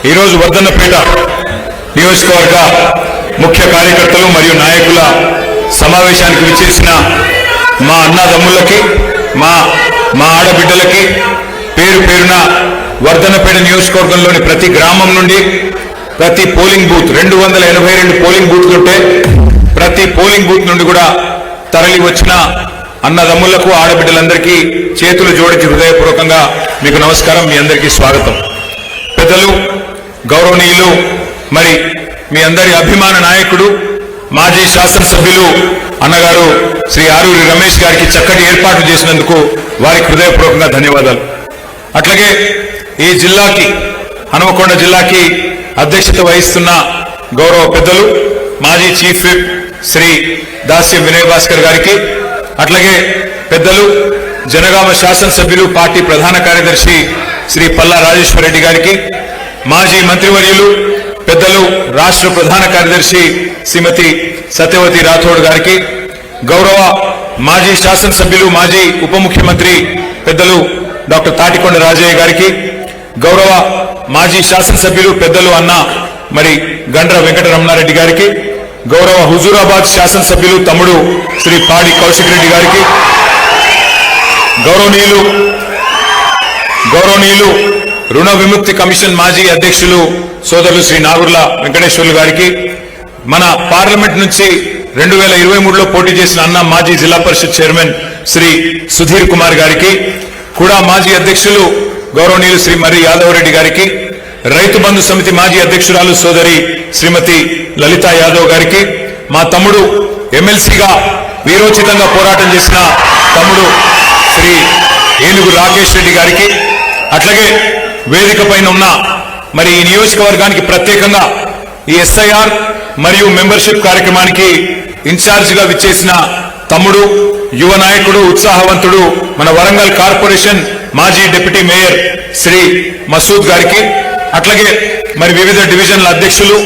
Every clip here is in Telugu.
ఈరోజు వర్ధన్నపేట నియోజకవర్గ ముఖ్య కార్యకర్తలు మరియు నాయకుల సమావేశానికి విచ్చేసిన మా అన్నదమ్ములకి మా ఆడబిడ్డలకి పేరు పేరున వర్ధన్నపేట నియోజకవర్గంలోని ప్రతి గ్రామం నుండి ప్రతి పోలింగ్ బూత్ 282 పోలింగ్ బూత్లు ఉంటే ప్రతి పోలింగ్ బూత్ నుండి కూడా తరలి వచ్చిన అన్నదమ్ములకు ఆడబిడ్డలందరికీ చేతులు జోడించి హృదయపూర్వకంగా మీకు నమస్కారం, మీ అందరికీ స్వాగతం. పెద్దలు, గౌరవనీయులు, మరి మీ అందరి అభిమాన నాయకుడు మాజీ శాసనసభ్యులు అన్నగారు శ్రీ ఆరూరి రమేష్ గారికి చక్కటి ఏర్పాటు చేసినందుకు వారికి హృదయపూర్వకంగా ధన్యవాదాలు. అట్లాగే ఈ జిల్లాకి, హనుమకొండ జిల్లాకి అధ్యక్షత వహిస్తున్న గౌరవ పెద్దలు మాజీ చీఫ్ విప్ శ్రీ దాస్యం వినయ్ భాస్కర్ గారికి, అట్లాగే పెద్దలు జనగామ శాసనసభ్యులు పార్టీ ప్రధాన కార్యదర్శి శ్రీ పల్లా రాజేశ్వర రెడ్డి గారికి, మాజీ మంత్రివర్యులు పెద్దలు రాష్ట్ర ప్రధాన కార్యదర్శి శ్రీమతి సత్యవతి రాథోడ్ గారికి, గౌరవ మాజీ శాసనసభ్యులు మాజీ ఉప ముఖ్యమంత్రి పెద్దలు డాక్టర్ తాటికొండ రాజయ్య గారికి, గౌరవ మాజీ శాసనసభ్యులు పెద్దలు అన్న మరి గండ్ర వెంకటరమణారెడ్డి గారికి, గౌరవ హుజూరాబాద్ శాసనసభ్యులు తమ్ముడు శ్రీ పాడి కౌశిక్ రెడ్డి గారికి, గౌరవనీయులు రుణ విముక్తి కమిషన్ మాజీ అధ్యక్షులు సోదరులు శ్రీ నాగుర్ల వెంకటేశ్వర్లు గారికి, మన పార్లమెంట్ నుంచి 2023లో పోటీ చేసిన అన్న మాజీ జిల్లా పరిషత్ చైర్మన్ శ్రీ సుధీర్ కుమార్ గారికి, కూడా మాజీ అధ్యక్షులు గౌరవనీయులు శ్రీ మర్రి యాదవ్ రెడ్డి గారికి, రైతు బంధు సమితి మాజీ అధ్యక్షురాలు సోదరి శ్రీమతి లలితా యాదవ్ గారికి, మా తమ్ముడు ఎమ్మెల్సీగా వీరోచితంగా పోరాటం చేసిన తమ్ముడు శ్రీ ఏనుగు రాకేష్ రెడ్డి గారికి, అట్లాగే వేదిక పైన ఉన్న మరి ఈ నియోజకవర్గానికి ప్రత్యేకంగా ఈ ఎస్ఐఆర్ మరియు మెంబర్షిప్ కార్యక్రమానికి ఇన్ఛార్జిగా విచ్చేసిన తమ్ముడు, యువ నాయకుడు, ఉత్సాహవంతుడు, మన వరంగల్ కార్పొరేషన్ మాజీ డిప్యూటీ మేయర్ శ్రీ మసూద్ గారికి, అట్లాగే మరి వివిధ డివిజన్ల అధ్యక్షులు,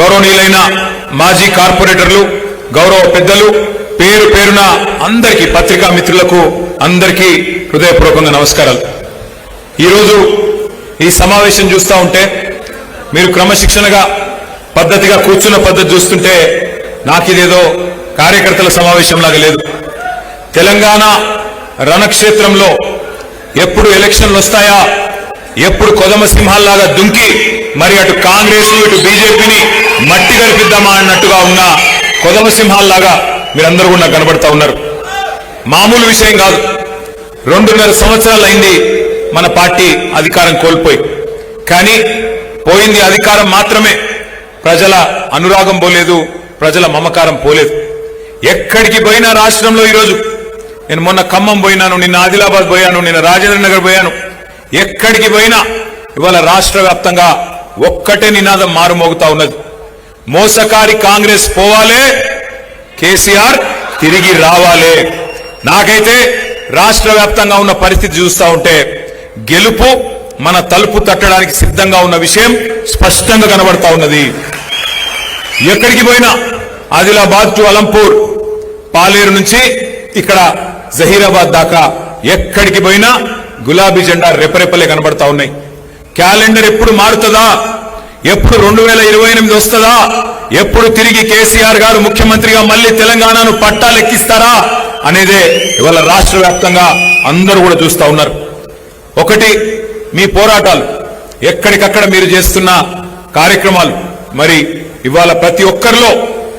గౌరవనీయులైన మాజీ కార్పొరేటర్లు, గౌరవ పెద్దలు, పేరు పేరున అందరికీ, పత్రికా మిత్రులకు అందరికీ హృదయపూర్వకంగా నమస్కారాలు. ఈరోజు ఈ సమావేశం చూస్తూ ఉంటే మీరు క్రమశిక్షణగా పద్ధతిగా కూర్చున్న పద్ధతి చూస్తుంటే నాకిదేదో కార్యకర్తల సమావేశంలాగా లేదు. తెలంగాణ రణక్షేత్రంలో ఎప్పుడు ఎలక్షన్లు వస్తాయా, ఎప్పుడు కొదమ సింహాల్లాగా దుంకి మరి అటు కాంగ్రెస్ ఇటు బీజేపీని మట్టి గడిపిద్దామా అన్నట్టుగా ఉన్న కొదమ సింహాల్లాగా మీరందరూ కూడా కనబడతా ఉన్నారు. మామూలు విషయం కాదు. 2.5 సంవత్సరాలు అయింది మన పార్టీ అధికారం కోల్పోయి. కానీ పోయింది అధికారం మాత్రమే, ప్రజల అనురాగం పోలేదు, ప్రజల మమకారం పోలేదు. ఎక్కడికి పోయినా రాష్ట్రంలో ఈరోజు, నేను మొన్న ఖమ్మం పోయినాను, నిన్న ఆదిలాబాద్ పోయాను, నిన్న రాజేంద్ర నగర్ పోయాను, ఎక్కడికి పోయినా ఇవాళ రాష్ట్ర వ్యాప్తంగా ఒక్కటే నినాదం మారుమోగుతా ఉన్నది. మోసకారి కాంగ్రెస్ పోవాలే, కేసీఆర్ తిరిగి రావాలే. నాకైతే రాష్ట్ర వ్యాప్తంగా ఉన్న పరిస్థితి చూస్తూ ఉంటే గెలుపు మన తలుపు తట్టడానికి సిద్ధంగా ఉన్న విషయం స్పష్టంగా కనబడతా ఉన్నది. ఎక్కడికి పోయినా ఆదిలాబాద్ టు అలంపూర్, పాలేరు నుంచి ఇక్కడ జహీరాబాద్ దాకా ఎక్కడికి పోయినా గులాబీ జెండా రెపరెపలే కనబడతా ఉన్నాయి. క్యాలెండర్ ఎప్పుడు మారుతుందా, ఎప్పుడు 2028 వస్తుందా, ఎప్పుడు తిరిగి కేసీఆర్ గారు ముఖ్యమంత్రిగా మళ్ళీ తెలంగాణను పట్టాలెక్కిస్తారా అనేదే ఇవాళ రాష్ట్ర వ్యాప్తంగా అందరూ కూడా చూస్తా ఉన్నారు. ఒకటి, మీ పోరాటాలు, ఎక్కడికక్కడ మీరు చేస్తున్న కార్యక్రమాలు మరి ఇవాళ ప్రతి ఒక్కరిలో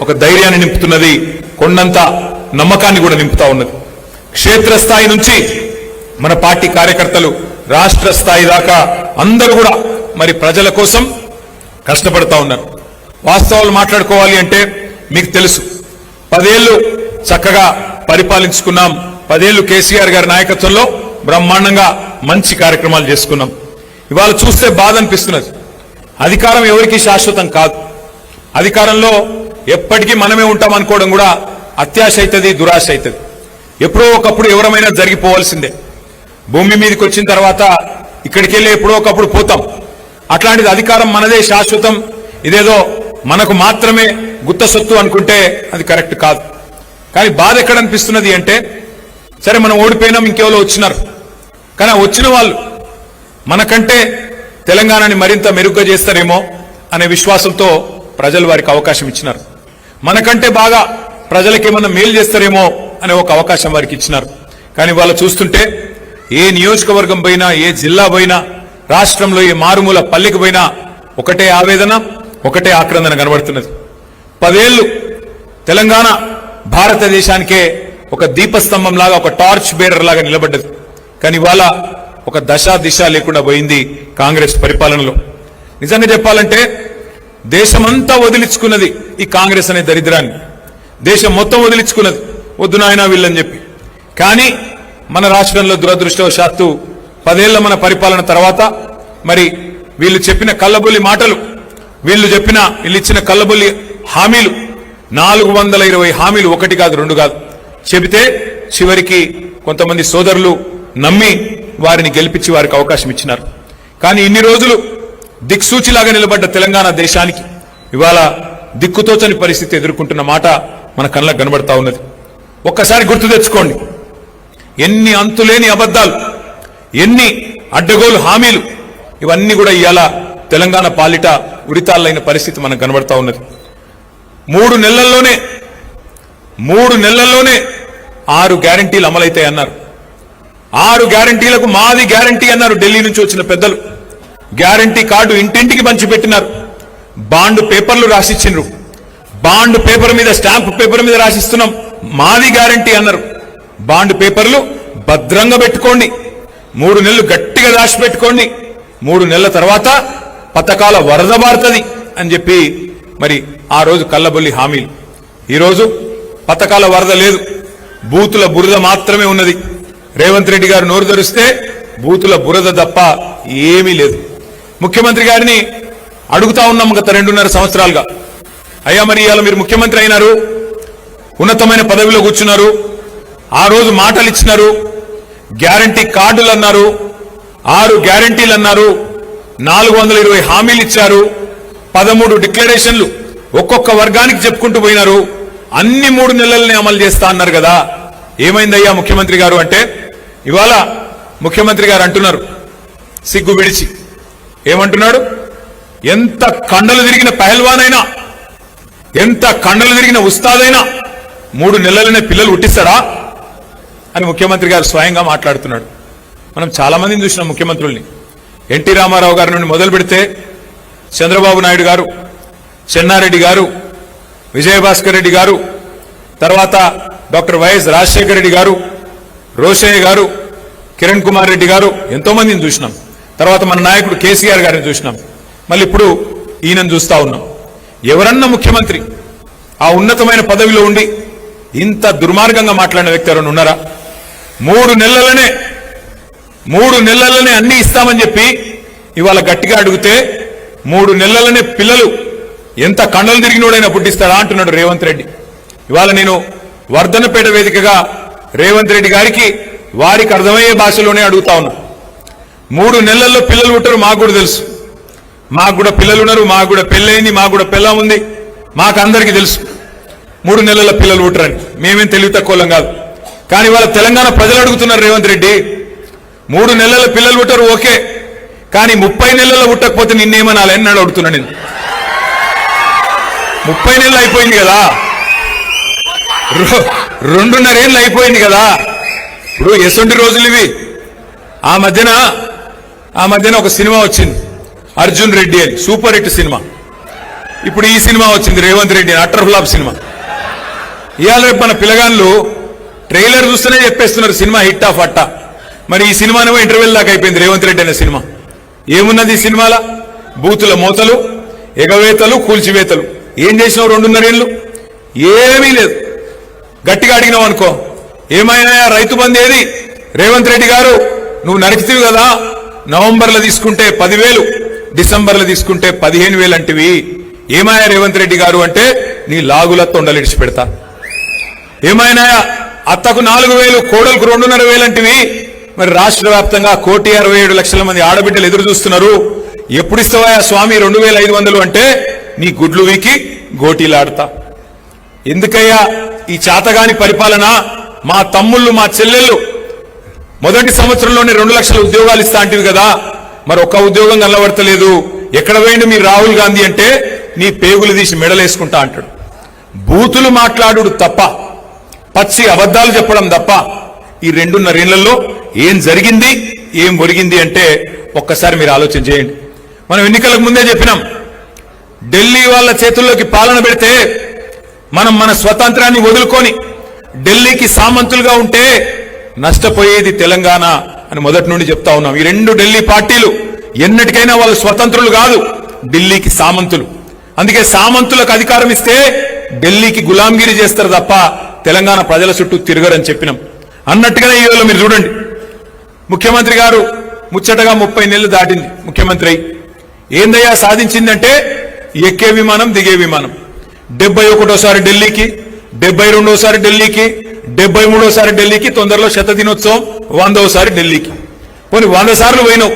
ఒక ధైర్యాన్ని నింపుతున్నది, కొండంత నమ్మకాన్ని కూడా నింపుతా ఉన్నది. క్షేత్రస్థాయి నుంచి మన పార్టీ కార్యకర్తలు రాష్ట్ర స్థాయి దాకా అందరూ కూడా మరి ప్రజల కోసం కష్టపడతా ఉన్నారు. వాస్తవాలు మాట్లాడుకోవాలి అంటే మీకు తెలుసు, 10 ఏళ్లు చక్కగా పరిపాలించుకున్నాం. 10 ఏళ్లు కేసీఆర్ గారి నాయకత్వంలో బ్రహ్మాండంగా మంచి కార్యక్రమాలు చేసుకున్నాం. ఇవాళ చూస్తే బాధ అనిపిస్తున్నది. అధికారం ఎవరికి శాశ్వతం కాదు. అధికారంలో ఎప్పటికీ మనమే ఉంటాం అనుకోవడం కూడా అత్యాశ అవుతుంది, దురాశ అవుతుంది. ఎప్పుడో ఒకప్పుడు ఎవరమైనా జరిగిపోవాల్సిందే. భూమి మీదకి వచ్చిన తర్వాత ఇక్కడికి వెళ్ళి ఎప్పుడో ఒకప్పుడు పోతాం. అట్లాంటిది అధికారం మనదే శాశ్వతం, ఇదేదో మనకు మాత్రమే గుత్త సొత్తు అనుకుంటే అది కరెక్ట్ కాదు. కానీ బాధ ఎక్కడ అనిపిస్తున్నది అంటే, సరే మనం ఓడిపోయినాం, ఇంకెవరో వచ్చినారు, కానీ వచ్చిన వాళ్ళు మనకంటే తెలంగాణని మరింత మెరుగ్గా చేస్తారేమో అనే విశ్వాసంతో ప్రజలు వారికి అవకాశం ఇచ్చినారు. మనకంటే బాగా ప్రజలకేమన్నా మేలు చేస్తారేమో అనే ఒక అవకాశం వారికి ఇచ్చినారు. కానీ వాళ్ళు చూస్తుంటే ఏ నియోజకవర్గం పోయినా, ఏ జిల్లా పోయినా, రాష్ట్రంలో ఏ మారుమూల పల్లెకి పోయినా ఒకటే ఆవేదన, ఒకటే ఆక్రందన కనబడుతున్నది. 10 ఏళ్లు తెలంగాణ భారతదేశానికే ఒక దీపస్తంభం లాగా, ఒక టార్చ్ బేరర్ లాగా నిలబడ్డది. కానీ ఇవాళ ఒక దశ దిశ లేకుండా పోయింది కాంగ్రెస్ పరిపాలనలో. నిజంగా చెప్పాలంటే దేశమంతా వదిలించుకున్నది ఈ కాంగ్రెస్ అనే దరిద్రాన్ని. దేశం మొత్తం వదిలించుకున్నది, వద్దు నాయనా వీళ్ళని చెప్పి. కానీ మన రాష్ట్రంలో దురదృష్టవశాత్తు 10 ఏళ్ల మన పరిపాలన తర్వాత మరి వీళ్ళు చెప్పిన కల్లబొల్లి మాటలు, వీళ్ళు ఇచ్చిన కల్లబొల్లి హామీలు, 420 హామీలు, 1 కాదు 2 కాదు చెబితే చివరికి కొంతమంది సోదరులు నమ్మి వారిని గెలిపించి వారికి అవకాశం ఇచ్చినారు. కానీ ఇన్ని రోజులు దిక్సూచిలాగా నిలబడ్డ తెలంగాణ దేశానికి ఇవాళ దిక్కుతోచని పరిస్థితి ఎదుర్కొంటున్న మాట మన కళ్ళకు కనబడతా ఉన్నది. ఒక్కసారి గుర్తు తెచ్చుకోండి, ఎన్ని అంతులేని అబద్ధాలు, ఎన్ని అడ్డగోలు హామీలు, ఇవన్నీ కూడా ఇవాళ తెలంగాణ పాలిట ఉరితాళ్ళైన పరిస్థితి మనకు కనబడతా ఉన్నది. 3 నెలల్లోనే 6 గ్యారంటీలు అమలైతాయి అన్నారు. 6 గ్యారంటీలకు మాది గ్యారంటీ అన్నారు ఢిల్లీ నుంచి వచ్చిన పెద్దలు. గ్యారంటీ కార్డు ఇంటింటికి పంచిపెట్టినారు. బాండ్ పేపర్లు రాసిచ్చిండ్రు. బాండ్ పేపర్ మీద, స్టాంప్ పేపర్ మీద రాసిస్తున్నాం, మాది గ్యారంటీ అన్నారు. బాండ్ పేపర్లు భద్రంగా పెట్టుకోండి, 3 నెలలు గట్టిగా దాచిపెట్టుకోండి, 3 నెలల తర్వాత పథకాల వరద బారుతుంది అని చెప్పి మరి ఆ రోజు కల్లబొల్లి హామీలు. ఈరోజు పథకాల వరద లేదు, బూతుల బురద మాత్రమే ఉన్నది. రేవంత్ రెడ్డి గారు నోరు తెరిస్తే బూతుల బురద తప్ప ఏమీ లేదు. ముఖ్యమంత్రి గారిని అడుగుతా ఉన్నాం గత 2.5 సంవత్సరాలుగా, అయ్యా మరి ఇవాళ మీరు ముఖ్యమంత్రి అయినారు, ఉన్నతమైన పదవిలో కూర్చున్నారు, ఆ రోజు మాటలు ఇచ్చినారు, గ్యారంటీ కార్డులు అన్నారు, 6 గ్యారంటీలు అన్నారు, 420 హామీలు ఇచ్చారు, 13 డిక్లరేషన్లు ఒక్కొక్క వర్గానికి చెప్పుకుంటూ పోయినారు, అన్ని 3 నెలలనే అమలు చేస్తా అన్నారు కదా, ఏమైందయ్యా ముఖ్యమంత్రి గారు అంటే ఇవాళ ముఖ్యమంత్రి గారు అంటున్నారు సిగ్గు విడిచి, ఏమంటున్నాడు, ఎంత కండలు తిరిగిన పహల్వానైనా, ఎంత కండలు తిరిగిన ఉస్తాదైనా 3 నెలలనే పిల్లలు పుట్టిస్తారా అని ముఖ్యమంత్రి గారు స్వయంగా మాట్లాడుతున్నాడు. మనం చాలా మందిని చూసినాం ముఖ్యమంత్రుల్ని. ఎన్టీ రామారావు గారి నుండి మొదలు పెడితే చంద్రబాబు నాయుడు గారు, చెన్నారెడ్డి గారు, విజయభాస్కర్ రెడ్డి గారు, తర్వాత డాక్టర్ వైఎస్ రాజశేఖర రెడ్డి గారు, రోషయ్య గారు, కిరణ్ కుమార్ రెడ్డి గారు, ఎంతో మందిని చూసినాం. తర్వాత మన నాయకుడు కేసీఆర్ గారిని చూసినాం. మళ్ళీ ఇప్పుడు ఈయనను చూస్తా ఉన్నాం. ఎవరన్నా ముఖ్యమంత్రి ఆ ఉన్నతమైన పదవిలో ఉండి ఇంత దుర్మార్గంగా మాట్లాడిన వ్యక్తి ఎవరైనా ఉన్నారా? 3 నెలలనే అన్ని ఇస్తామని చెప్పి ఇవాళ గట్టిగా అడిగితే 3 నెలలనే పిల్లలు ఎంత కండలు తిరిగినోడైనా పుట్టిస్తాడా అంటున్నాడు రేవంత్ రెడ్డి. ఇవాళ నేను వర్ధనపేట వేదికగా రేవంత్ రెడ్డి గారికి వారికి అర్థమయ్యే భాషలోనే అడుగుతా ఉన్నా. 3 నెలల్లో పిల్లలు పుట్టరు, మాకు కూడా తెలుసు. మాకు కూడా పిల్లలు ఉన్నారు, మాకు కూడా పెళ్ళయింది, మాకు కూడా పిల్ల ఉంది, మాకు అందరికీ తెలుసు 3 నెలల పిల్లలు పుట్టరని. మేమేం తెలివి తక్కువలం కాదు. కానీ వాళ్ళ తెలంగాణ ప్రజలు అడుగుతున్నారు రేవంత్ రెడ్డి, 3 నెలల పిల్లలు పుట్టరు ఓకే, కానీ 30 నెలల్లో పుట్టకపోతే నిన్నేమనాలి అని నాడు అడుగుతున్నా. నేను 30 నెలలు అయిపోయింది కదా, 2.5 ఏళ్ళు అయిపోయింది కదా, ఇప్పుడు ఎసొంటి రోజులు ఇవి. ఆ మధ్యన ఒక సినిమా వచ్చింది అర్జున్ రెడ్డి అని, సూపర్ హిట్ సినిమా. ఇప్పుడు ఈ సినిమా వచ్చింది రేవంత్ రెడ్డి అని, అటర్ ఫ్లాప్ సినిమా. ఇవాళ రేపు మన పిల్లగాళ్ళు ట్రైలర్ చూస్తేనే చెప్పేస్తున్నారు సినిమా హిట్ ఆఫ్ అట్టా. మరి ఈ సినిమానేమో ఇంటర్వెల్ దాకా అయిపోయింది రేవంత్ రెడ్డి అనే సినిమా. ఏమున్నది ఈ సినిమాల? బూతుల మోతలు, ఎగవేతలు, కూల్చివేతలు. ఏం చేసినావు 2.5 ఏళ్ళు? ఏమీ లేదు. గట్టిగా అడిగినావు అనుకో, ఏమైనా రైతు బంధు ఏది? రేవంత్ రెడ్డి గారు నువ్వు నరికితివి కదా, నవంబర్లో తీసుకుంటే 10,000, డిసెంబర్లో తీసుకుంటే 15,000 అంటివి. ఏమాయా రేవంత్ రెడ్డి గారు అంటే నీ లాగుల తొండలిడిచి పెడతా. ఏమైనా అత్తకు 4,000, కోడలకు 2.5 అంటివి. మరి రాష్ట్ర వ్యాప్తంగా 1,67,00,000 మంది ఆడబిడ్డలు ఎదురు చూస్తున్నారు. ఎప్పుడు ఇస్తావా స్వామి 2,500 అంటే నీ గుడ్లు వీకి గోటీలాడతా. ఎందుకయ్యా ఈ చాతగాని పరిపాలన? మా తమ్ముళ్ళు, మా చెల్లెళ్ళు మొదటి సంవత్సరంలోనే 2 లక్షల ఉద్యోగాలు ఇస్తా అంటివి కదా, మరి ఒక్క ఉద్యోగం కనబడతలేదు, ఎక్కడ పోయిండు మీరు రాహుల్ గాంధీ అంటే నీ పేగులు తీసి మెడలేసుకుంటా అంటాడు. బూతులు మాట్లాడు తప్ప, పచ్చి అబద్ధాలు చెప్పడం తప్ప ఈ 2.5 ఏళ్లలో ఏం జరిగింది, ఏం ఒరిగింది అంటే ఒక్కసారి మీరు ఆలోచన చేయండి. మనం ఎన్నికలకు ముందే చెప్పినాం, ఢిల్లీ వాళ్ళ చేతుల్లోకి పాలన పెడితే మనం మన స్వతంత్రాన్ని వదులుకొని ఢిల్లీకి సామంతులుగా ఉంటే నష్టపోయేది తెలంగాణ అని మొదటి నుండి చెప్తా ఉన్నాం. ఈ 2 ఢిల్లీ పార్టీలు ఎన్నటికైనా వాళ్ళు స్వతంత్రులు కాదు, ఢిల్లీకి సామంతులు. అందుకే సామంతులకు అధికారం ఇస్తే ఢిల్లీకి గులాంగిరి చేస్తారు తప్ప తెలంగాణ ప్రజల చుట్టూ తిరగరని చెప్పినాం. అన్నట్టుగానే ఈవేళ మీరు చూడండి, ముఖ్యమంత్రి గారు ముచ్చటగా 30 నెలలు దాటింది ముఖ్యమంత్రి అయి. ఏందయ్యా సాధించిందంటే ఎక్కే విమానం, దిగే విమానం. 71సారి ఢిల్లీకి, 72సారి ఢిల్లీకి, 73సారి ఢిల్లీకి, తొందరలో శత దినోత్సవం 100వసారి ఢిల్లీకి. పోనీ 100 సార్లు పోయినావు,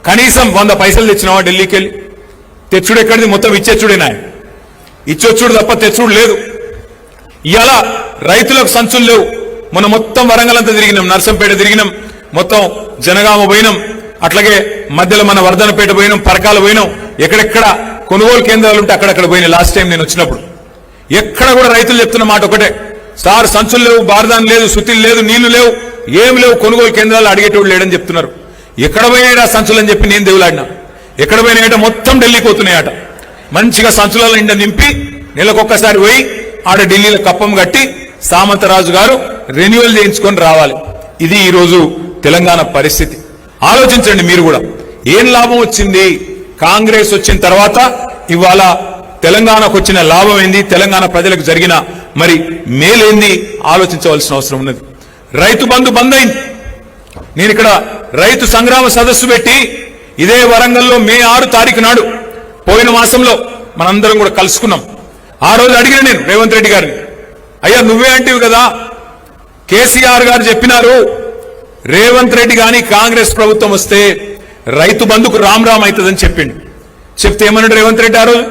కనీసం 100 పైసలు తెచ్చినావా ఢిల్లీకి వెళ్ళి? తెచ్చుడు ఎక్కడిది? మొత్తం ఇచ్చేచ్చుడేనా? ఇచ్చొచ్చుడు తప్ప తెచ్చుడు లేదు. ఇవాళ రైతులకు సంచులు లేవు. మొన్న మొత్తం వరంగల్ అంతా తిరిగినాం, నర్సంపేట తిరిగినాం, మొత్తం జనగామ పోయినాం, అట్లాగే మధ్యలో మన వర్ధనపేట పోయినాం, పరకాల పోయినాం. ఎక్కడెక్కడ కొనుగోలు కేంద్రాలు ఉంటే అక్కడక్కడ పోయినా. లాస్ట్ టైం నేను వచ్చినప్పుడు ఎక్కడ కూడా రైతులు చెప్తున్న మాట ఒకటే, సార్ సంచులు లేవు, బారదాన్ లేదు, సుతిలు లేదు, నీళ్లు లేవు, ఏం లేవు, కొనుగోలు కేంద్రాలు అడిగేటోళ్ళు లేడని చెప్తున్నారు. ఎక్కడ పోయినాయట సంచులు అని చెప్పి నేను దేవులాడినా. ఎక్కడ పోయినాయట? మొత్తం ఢిల్లీకి పోతున్నాయట. మంచిగా సంచుల నిండా నింపి నెలకొక్కసారి పోయి ఆడ ఢిల్లీలో కప్పం కట్టి సామంతరాజు గారు రెన్యువల్ చేయించుకొని రావాలి. ఇది ఈరోజు తెలంగాణ పరిస్థితి. ఆలోచించండి మీరు కూడా, ఏం లాభం వచ్చింది కాంగ్రెస్ వచ్చిన తర్వాత? ఇవాళ తెలంగాణకు వచ్చిన లాభం ఏంది, తెలంగాణ ప్రజలకు జరిగిన మరి మేలేంది ఆలోచించవలసిన అవసరం ఉన్నది. రైతు బంధు బంద్ అయింది. నేను ఇక్కడ రైతు సంగ్రామ సదస్సు పెట్టి ఇదే వరంగల్లో మే 6 తారీఖు నాడు పోయిన మాసంలో మనందరం కూడా కలుసుకున్నాం. ఆ రోజు అడిగిన నేను రేవంత్ రెడ్డి గారిని, అయ్యా నువ్వే అంటివి కదా, కేసీఆర్ గారు చెప్పినారు రేవంత్ రెడ్డి గాని కాంగ్రెస్ ప్రభుత్వం వస్తే రైతు బంధుకు రామ్ రామ్ అవుతుందని చెప్పిండు. చెప్తే ఏమన్నాడు రేవంత్ రెడ్డి ఆ రోజు?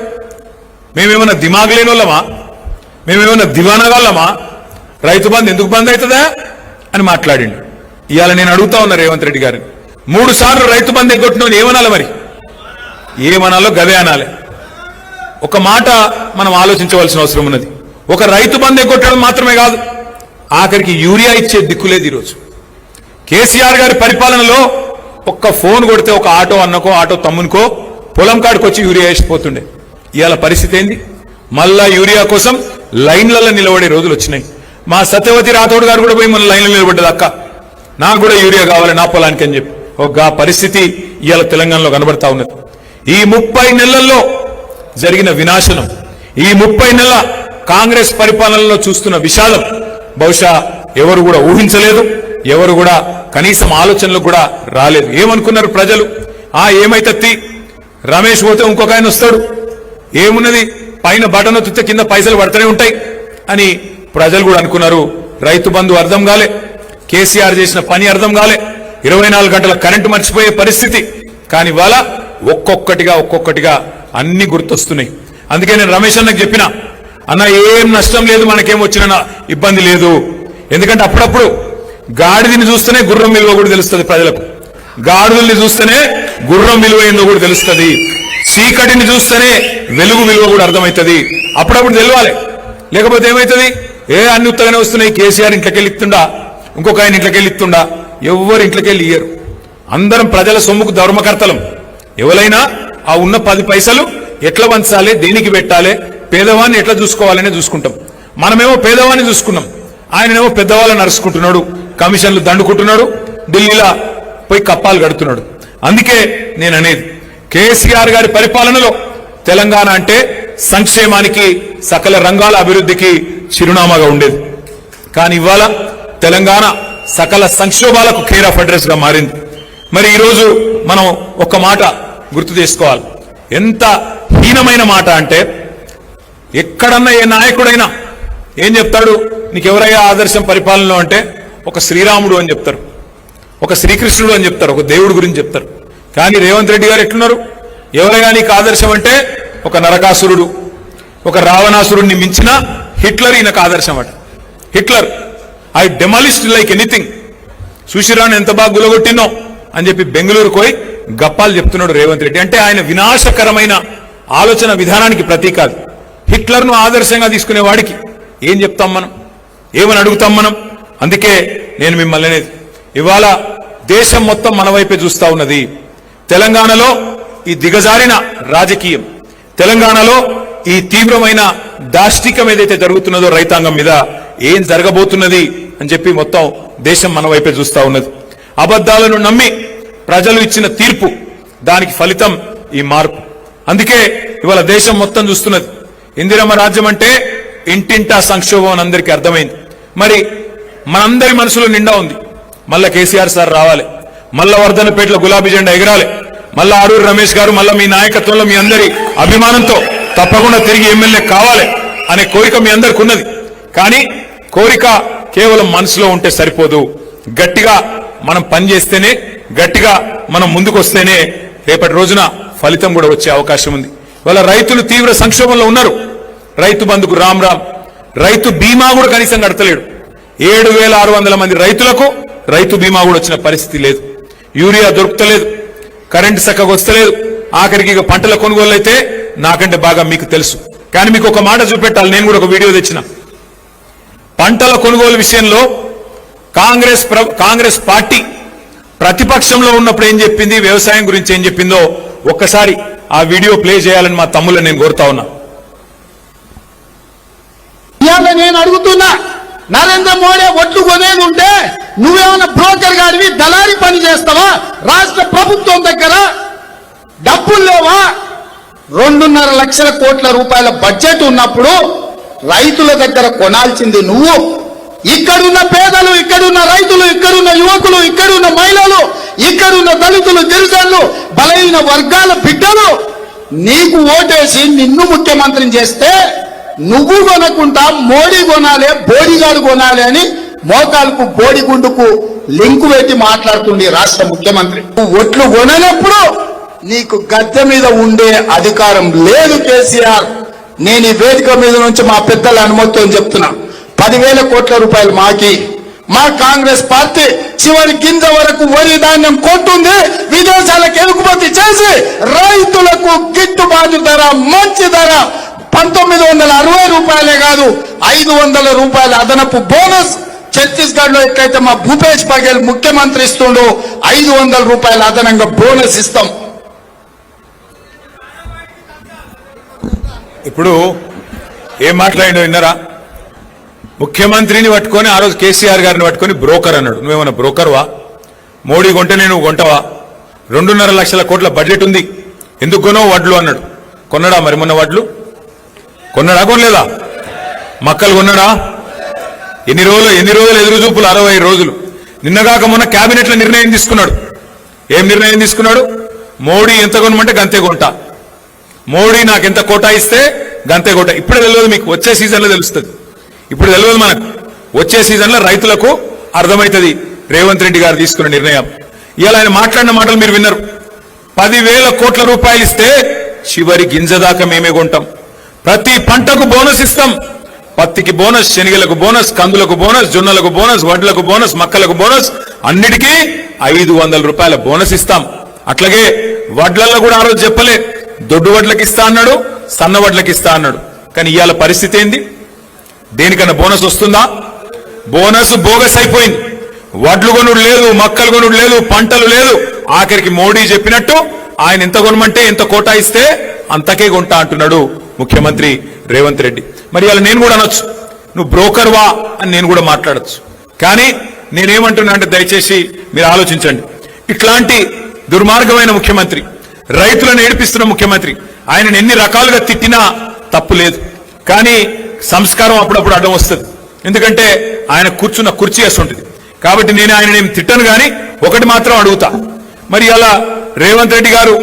మేమేమన్నా దిమాగ్ లేని వాళ్ళమా, మేమేమన్నా దివానగాళ్ళమా, రైతు బంధు ఎందుకు బంద్ అవుతుందా అని మాట్లాడిండు. ఇవాళ నేను అడుగుతా ఉన్నా రేవంత్ రెడ్డి గారిని, 3 సార్లు రైతు బంధు ఎగ్గొట్టిన ఏమనాలి? మరి ఏమనాలో గదే అనాలి. ఒక మాట మనం ఆలోచించవలసిన అవసరం ఉన్నది. ఒక రైతు బంధు ఎగ్గొట్టడం మాత్రమే కాదు, ఆఖరికి యూరియా ఇచ్చే దిక్కులేదు ఈరోజు. కేసీఆర్ గారి పరిపాలనలో ఒక్క ఫోన్ కొడితే ఒక ఆటో అన్నకో ఆటో తమ్మునికో పొలం కాడికి వచ్చి యూరియా వేసిపోతుండే. ఇవాళ పరిస్థితి ఏంది? మళ్ళా యూరియా కోసం లైన్లలో నిలబడే రోజులు వచ్చినాయి. మా సత్యవతి రాథోడ్ గారు కూడా పోయి మన లైన్లో నిలబడ్డది, అక్క నాకు కూడా యూరియా కావాలి నా పొలానికి అని చెప్పి. ఒక పరిస్థితి ఇవాళ తెలంగాణలో కనబడతా ఉన్నది. ఈ 30 నెలల్లో జరిగిన వినాశనం, ఈ 30 నెలల కాంగ్రెస్ పరిపాలనలో చూస్తున్న విషాదం బహుశా ఎవరు కూడా ఊహించలేదు, ఎవరు కూడా కనీసం ఆలోచనలు కూడా రాలేదు. ఏమనుకున్నారు ప్రజలు? ఏమైతే రమేష్ పోతే ఇంకొక ఆయన వస్తాడు, ఏమున్నది పైన బటన్ ఒత్తితే కింద పైసలు పడుతూనే ఉంటాయి అని ప్రజలు కూడా అనుకున్నారు. రైతు బంధు అర్థం కాలే, కేసీఆర్ చేసిన పని అర్థం కాలే, 24 గంటల కరెంటు మర్చిపోయే పరిస్థితి. కానీ ఇవాళ ఒక్కొక్కటిగా అన్ని గుర్తొస్తున్నాయి. అందుకే నేను రమేష్ అన్నకు చెప్పిన, అన్న ఏం నష్టం లేదు, మనకేం వచ్చిన ఇబ్బంది లేదు. ఎందుకంటే అప్పుడప్పుడు గాడిదని చూస్తేనే గుర్రం విలువ కూడా తెలుస్తుంది ప్రజలకు, గాడిదల్ని చూస్తేనే గుర్రం విలువ ఏందో కూడా తెలుస్తుంది, చీకటిని చూస్తేనే వెలుగు విలువ కూడా అర్థమవుతుంది. అప్పుడప్పుడు తెలవాలి, లేకపోతే ఏమవుతుంది? అన్ని ఉత్తగానే వస్తున్నాయి. కేసీఆర్ ఇంట్లోకెళ్ళి ఇస్తుండా, ఇంకొక ఆయన ఇంట్లోకెళ్ళి ఇస్తుండా, ఎవరు ఇంట్లోకెళ్ళి ఇయ్యరు. అందరం ప్రజల సొమ్ముకు ధర్మకర్తలం. ఎవరైనా ఆ ఉన్న 10 పైసలు ఎట్లా వంచాలి, దేనికి పెట్టాలి, పేదవాన్ని ఎట్లా చూసుకోవాలనే చూసుకుంటాం. మనమేమో పేదవాన్ని చూసుకున్నాం, ఆయననేమో పెద్దవాళ్ళని నరుచుకుంటున్నాడు, కమిషన్లు దండుకుంటున్నాడు, ఢిల్లీలో పోయి కప్పాలు కడుతున్నాడు. అందుకే నేను అనేది, కేసీఆర్ గారి పరిపాలనలో తెలంగాణ అంటే సంక్షేమానికి, సకల రంగాల అభివృద్ధికి చిరునామాగా ఉండేది. కానీ ఇవాళ తెలంగాణ సకల సంక్షోభాలకు కేర్ ఆఫ్ అడ్రస్ గా మారింది. మరి ఈరోజు మనం ఒక మాట గుర్తు చేసుకోవాలి, ఎంత హీనమైన మాట అంటే, ఎక్కడన్నా ఏ నాయకుడైనా ఏం చెప్తాడు, నీకెవరయ్యా ఆదర్శం పరిపాలనలో అంటే ఒక శ్రీరాముడు అని చెప్తారు, ఒక శ్రీకృష్ణుడు అని చెప్తారు, ఒక దేవుడు గురించి చెప్తారు. కానీ రేవంత్ రెడ్డి గారు ఎట్లున్నారు? ఎవరైనా నీకు ఆదర్శం అంటే ఒక నరకాసురుడు, ఒక రావణాసురుడిని మించిన హిట్లర్ ఈయనకు ఆదర్శం అట. Hitler I demolished like anything. చూసిరాను ఎంత బాగా గులగొట్టినో, అని చెప్పి బెంగళూరు పోయి గప్పాలు చెప్తున్నాడు రేవంత్ రెడ్డి. అంటే ఆయన వినాశకరమైన ఆలోచన విధానానికి ప్రతీక. హిట్లర్ను ఆదర్శంగా తీసుకునే వాడికి ఏం చెప్తాం మనం, ఏమని అడుగుతాం మనం? అందుకే నేను మిమ్మల్ని అనేది, ఇవాళ దేశం మొత్తం మన వైపే చూస్తా ఉన్నది. తెలంగాణలో ఈ దిగజారిన రాజకీయం, తెలంగాణలో ఈ తీవ్రమైన దాష్టికం ఏదైతే జరుగుతున్నదో రైతాంగం మీద ఏం జరగబోతున్నది అని చెప్పి మొత్తం దేశం మన వైపే చూస్తా ఉన్నది. అబద్ధాలను నమ్మి ప్రజలు ఇచ్చిన తీర్పు, దానికి ఫలితం ఈ మార్పు. అందుకే ఇవాళ దేశం మొత్తం చూస్తున్నది. ఇందిరమ్మ రాజ్యం అంటే ఇంటింటా సంక్షోభం అని అందరికీ అర్థమైంది. మరి మనందరి మనసులో నిండా ఉంది, మళ్ళా కేసీఆర్ సార్ రావాలి, మళ్ళా వర్ధనపేటలో గులాబీ జెండా ఎగరాలి, మళ్ళా ఆరూరు రమేష్ గారు మళ్ళా మీ నాయకత్వంలో మీ అందరి అభిమానంతో తప్పకుండా తిరిగి ఎమ్మెల్యే కావాలి అనే కోరిక మీ అందరికి ఉన్నది. కానీ కోరిక కేవలం మనసులో ఉంటే సరిపోదు. గట్టిగా మనం పనిచేస్తేనే, గట్టిగా మనం ముందుకొస్తేనే రేపటి రోజున ఫలితం కూడా వచ్చే అవకాశం ఉంది. వాళ్ళ రైతులు తీవ్ర సంక్షోభంలో ఉన్నారు. రైతు బంధుకు రామ్ రామ్, రైతు బీమా కూడా కనీసం కడతలేడు. 7,600 మంది రైతులకు రైతు బీమా కూడా వచ్చిన పరిస్థితి లేదు. యూరియా దొరుకుతలేదు, కరెంటు చక్కగా వస్తలేదు. ఆఖరికి ఇక పంటల కొనుగోలు అయితే నాకంటే బాగా మీకు తెలుసు. కానీ మీకు ఒక మాట చూపెట్టాలి, నేను కూడా ఒక వీడియో తెచ్చిన. పంటల కొనుగోలు విషయంలో కాంగ్రెస్ పార్టీ ప్రతిపక్షంలో ఉన్నప్పుడు ఏం చెప్పింది, వ్యవసాయం గురించి ఏం చెప్పిందో ఒక్కసారి ఆ వీడియో ప్లే చేయాలని మా తమ్ముళ్ళని నేను కోరుతా ఉన్నా. నేను అడుగుతున్నా, నరేంద్ర మోడీ ఒట్లు కొనేది ఉంటే నువ్వేమైనా బ్రోకర్ గారివి దళారీ పని చేస్తావా? రాష్ట్ర ప్రభుత్వం దగ్గర డబ్బులు లేవా? 2.5 లక్షల కోట్ల రూపాయల బడ్జెట్ ఉన్నప్పుడు రైతుల దగ్గర కొనాల్సింది నువ్వు. ఇక్కడున్న పేదలు, ఇక్కడున్న రైతులు, ఇక్కడున్న యువకులు, ఇక్కడున్న మహిళలు, ఇక్కడున్న దళితులు, గిరిజనులు, బలహీన వర్గాల బిడ్డలు నీకు ఓటేసి నిన్ను ముఖ్యమంత్రిని చేస్తే నువ్వు కొనకుండా మోడీ కొనాలి, బోడిగాడు కొనాలి అని మోకాలకు బోడిగుండుకు లింకు పెట్టి మాట్లాడుతుంది రాష్ట్ర ముఖ్యమంత్రి. నువ్వు ఒట్లు కొననప్పుడు నీకు గద్దె మీద ఉండే అధికారం లేదు కేసీఆర్. నేను ఈ వేదిక మీద నుంచి మా పెద్దల అనుమతితో చెప్తున్నా, 10,000 కోట్ల రూపాయలు మాకి, మా కాంగ్రెస్ పార్టీ చివరి గింజ వరకు వరి ధాన్యం కొంటుంది, విదేశాలకు ఎగుమతి చేసి రైతులకు గిట్టుబాటు ధర, మంచి ధర 1960 రూపాయలే కాదు 500 రూపాయల అదనపు బోనస్. ఛత్తీస్గఢ్ లో ఎట్లయితే మా భూపేష్ బఘేల్ ముఖ్యమంత్రి ఇస్తుండో 500 రూపాయల అదనంగా బోనస్ ఇస్తాం. ఇప్పుడు ఏం మాట్లాడిండో విన్నారా? ముఖ్యమంత్రిని పట్టుకొని ఆ రోజు కేసీఆర్ గారిని పట్టుకొని బ్రోకర్ అన్నాడు. నువ్వేమన్నా బ్రోకర్వా? మోడీ కొంటేనే నువ్వు కొంటవా? 2.5 లక్షల కోట్ల బడ్జెట్ ఉంది, ఎందుకు కొనవు వడ్లు అన్నాడు. కొన్నాడా మరి మొన్న వడ్లు? కొన్నాడా కొనలేదా? మక్కలు కొన్నాడా? ఎన్ని రోజులు ఎదురు చూపులు? 60 రోజులు. నిన్నగాక మొన్న కేబినెట్ లో నిర్ణయం తీసుకున్నాడు. ఏం నిర్ణయం తీసుకున్నాడు? మోడీ ఎంత కొనమంటే గంతే కొంటా, మోడీ నాకు ఎంత కోటా ఇస్తే గంతే కోటా. ఇప్పుడే తెలియదు మీకు, వచ్చే సీజన్ లో తెలుస్తుంది. ఇప్పుడు తెలియదు మనకు, వచ్చే సీజన్ లో రైతులకు అర్థమవుతుంది రేవంత్ రెడ్డి గారు తీసుకున్న నిర్ణయం. ఇలా ఆయన మాట్లాడిన మాటలు మీరు విన్నారు. 10,000 కోట్ల రూపాయలు ఇస్తే చివరి గింజ దాకా మేమే కొంటాం, ప్రతి పంటకు బోనస్ ఇస్తాం. పత్తికి బోనస్, శనగలకు బోనస్, కందులకు బోనస్, జొన్నలకు బోనస్, వడ్లకు బోనస్, మక్కలకు బోనస్, అన్నిటికీ 500 రూపాయల బోనస్ ఇస్తాం. అట్లాగే వడ్లలో కూడా ఆ రోజు చెప్పలే, దొడ్డు వడ్లకి ఇస్తా అన్నాడు, సన్న వడ్లకి ఇస్తా అన్నాడు. కానీ ఇవాళ పరిస్థితి ఏంది? దేనికన్నా బోనస్ వస్తుందా? బోనస్ బోగస్ అయిపోయింది. వడ్లు కొనుడు లేదు, మక్కలు కొనుడు లేదు, పంటలు లేదు. ఆఖరికి మోడీ చెప్పినట్టు ఆయన ఎంత కొనమంటే ఎంత కోటా ఇస్తే అంతకే కొంటా అంటున్నాడు ముఖ్యమంత్రి రేవంత్ రెడ్డి. మరి ఇవాళ నేను కూడా అనొచ్చు, నువ్వు బ్రోకర్వా అని నేను కూడా మాట్లాడచ్చు. కానీ నేనేమంటున్నా అంటే దయచేసి మీరు ఆలోచించండి. ఇట్లాంటి దుర్మార్గమైన ముఖ్యమంత్రి, రైతులను ఏడిపిస్తున్న ముఖ్యమంత్రి, ఆయనను ఎన్ని రకాలుగా తిట్టినా తప్పు లేదు. కానీ సంస్కారం అప్పుడప్పుడు అడ్డం వస్తుంది. ఎందుకంటే ఆయన కూర్చున్న కుర్చీ వేస్తుంటుంది. కాబట్టి నేను ఆయన ఏం తిట్టను, కానీ ఒకటి మాత్రం అడుగుతా. మరి అలా రేవంత్ రెడ్డి గారు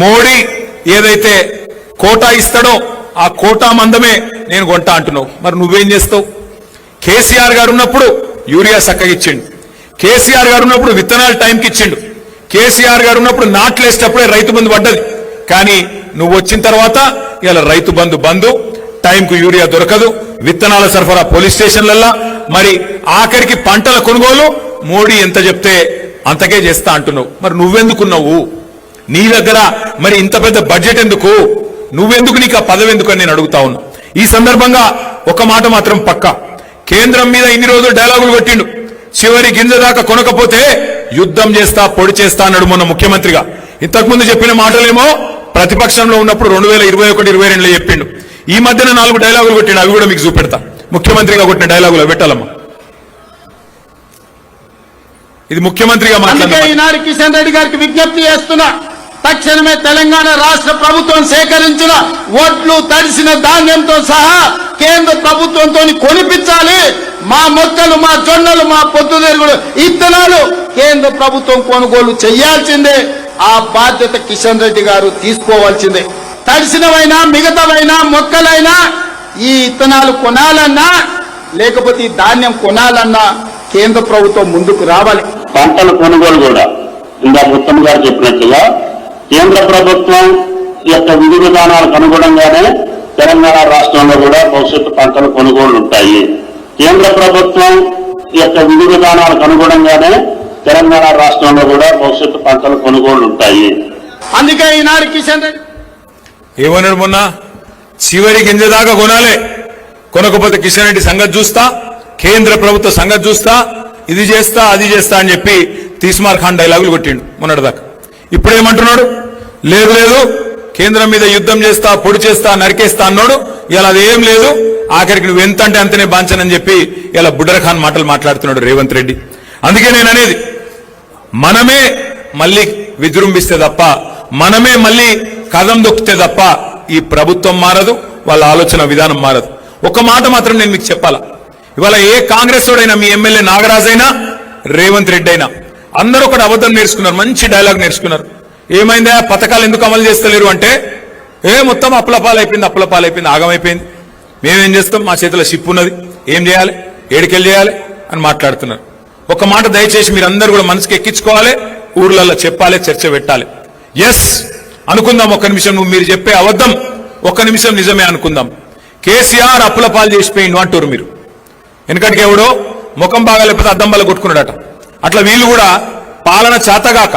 మోడీ ఏదైతే కోటా ఇస్తాడో ఆ కోటా మందమే నేను కొంటా అంటున్నావు. మరి నువ్వేం చేస్తావు? కేసీఆర్ గారు ఉన్నప్పుడు యూరియా చక్కగా ఇచ్చిండు, కేసీఆర్ గారు ఉన్నప్పుడు విత్తనాలు టైంకి ఇచ్చిండు, కేసీఆర్ గారు ఉన్నప్పుడు నాట్లు వేసేటప్పుడే రైతు బంధు పడ్డది. కానీ నువ్వు వచ్చిన తర్వాత ఇలా రైతు బంధు టైంకు యూరియా దొరకదు, విత్తనాల సరఫరా పోలీస్ స్టేషన్లల్లా, మరి ఆఖరికి పంటల కొనుగోలు మోడీ ఎంత చెప్తే అంతకే చేస్తా అంటున్నావు. మరి నువ్వెందుకున్నావు? నీ దగ్గర మరి ఇంత పెద్ద బడ్జెట్ ఎందుకు? నువ్వెందుకు? నీకు ఆ పదవి ఎందుకు అని నేను అడుగుతా ఉన్నా. ఈ సందర్భంగా ఒక మాట మాత్రం పక్కా, కేంద్రం మీద ఇన్ని రోజులు డైలాగులు కొట్టిండు, చివరి గింజ దాకా కొనకపోతే యుద్ధం చేస్తా, పొడి చేస్తా అన్నాడు మొన్న ముఖ్యమంత్రిగా. ఇంతకుముందు చెప్పిన మాటలేమో ప్రతిపక్షంలో ఉన్నప్పుడు 2021-22లో చెప్పిండు. ఈ మధ్యన 4 డైలాగులు కొట్టిండు, అవి కూడా మీకు చూపెడతా. ముఖ్యమంత్రిగా కొట్టిన డైలాగులు పెట్టాలమ్మా. ఇది ముఖ్యమంత్రిగా మాట్లాడుతున్నా. ఈనాడు కిషన్ రెడ్డి గారికి విజ్ఞప్తి చేస్తున్నా, తక్షణమే తెలంగాణ రాష్ట్ర ప్రభుత్వం సేకరించిన ఓట్లు, తడిసిన ధాన్యంతో సహా కేంద్ర ప్రభుత్వంతో కొనిపించాలి. మా మొక్కలు, మా జొన్నలు, మా పొద్దుతిరుగుడు ఇత్తనాలు కేంద్ర ప్రభుత్వం కొనుగోలు చేయాల్సిందే. ఆ బాధ్యత కిషన్ రెడ్డి గారు తీసుకోవాల్సిందే. తడిసినవైనా మిగతావైనా మొక్కలైనా ఈ ఇత్తనాలు కొనాలన్నా లేకపోతే ఈ ధాన్యం కొనాలన్నా కేంద్ర ప్రభుత్వం ముందుకు రావాలి. పంటల కొనుగోలు కూడా ఇందాక ఉత్తమ్ గారు చెప్పినట్లుగా కేంద్ర ప్రభుత్వం యొక్క విధి విధానాలకు అనుగుణంగానే తెలంగాణ రాష్ట్రంలో కూడా భవిష్యత్తు పంటల కొనుగోలు ఉంటాయి. కేంద్ర ప్రభుత్వం యొక్క విధి విధానాలకు అనుగుణంగానే తెలంగాణ రాష్ట్రంలో కూడా భవిష్యత్తు పంటల కొనుగోలు ఉంటాయి. అందుకే ఈనాడు కిషన్ రెడ్డి ఏమన్నాడు మొన్న? చివరి గింజ దాకా కొనాలి, కొనకపోతే కిషన్ రెడ్డి సంగతి చూస్తా, కేంద్ర ప్రభుత్వ సంగతి చూస్తా, ఇది చేస్తా అది చేస్తా అని చెప్పి తీస్మార్ ఖాన్ డైలాగులు కొట్టిండు మొన్నటిదాకా. ఇప్పుడు ఏమంటున్నాడు? లేదు లేదు, కేంద్రం మీద యుద్ధం చేస్తా, పొడి చేస్తా, నరికేస్తా అన్నాడు. ఇలా అదేం లేదు, ఆఖరికి నువ్వు ఎంత అంటే అంతనే బాంచనని చెప్పి ఇలా బుడ్డర్ ఖాన్ మాటలు మాట్లాడుతున్నాడు రేవంత్ రెడ్డి. అందుకే నేను అనేది, మనమే మళ్ళీ విజృంభిస్తే తప్ప, మనమే మళ్ళీ కదం దొక్కితే తప్ప ఈ ప్రభుత్వం మారదు, వాళ్ళ ఆలోచన విధానం మారదు. ఒక మాట మాత్రం నేను మీకు చెప్పాలా, ఇవాళ ఏ కాంగ్రెస్ వాడైనా, మీ ఎమ్మెల్యే నాగరాజ్ అయినా, రేవంత్ రెడ్డి అయినా, అందరూ ఒకటి అబద్ధం నేర్చుకున్నారు, మంచి డైలాగ్ నేర్చుకున్నారు. ఏమైందా, పథకాలు ఎందుకు అమలు చేస్తలేరు అంటే, మొత్తం అప్పులపాలైపోయింది, ఆగమైపోయింది, మేమేం చేస్తాం, మా చేతిలో షిప్ ఉన్నది, ఏం చేయాలి, ఏడికెళ్ళి చేయాలి అని మాట్లాడుతున్నారు. ఒక మాట దయచేసి మీరందరూ కూడా మనసుకి ఎక్కించుకోవాలి, ఊర్లలో చెప్పాలి, చర్చ పెట్టాలి. ఎస్ అనుకుందాం, ఒక్క నిమిషం నువ్వు మీరు చెప్పే అబద్ధం ఒక్క నిమిషం నిజమే అనుకుందాం. కేసీఆర్ అప్పుల పాలు చేసిపోయిండు అంటారు మీరు. ఎందుకంటే ఎవడో ముఖం బాగాలేకపోతే అద్దం బల్ల కొట్టుకున్నాడట. అట్లా వీళ్ళు కూడా పాలన చేతగాక,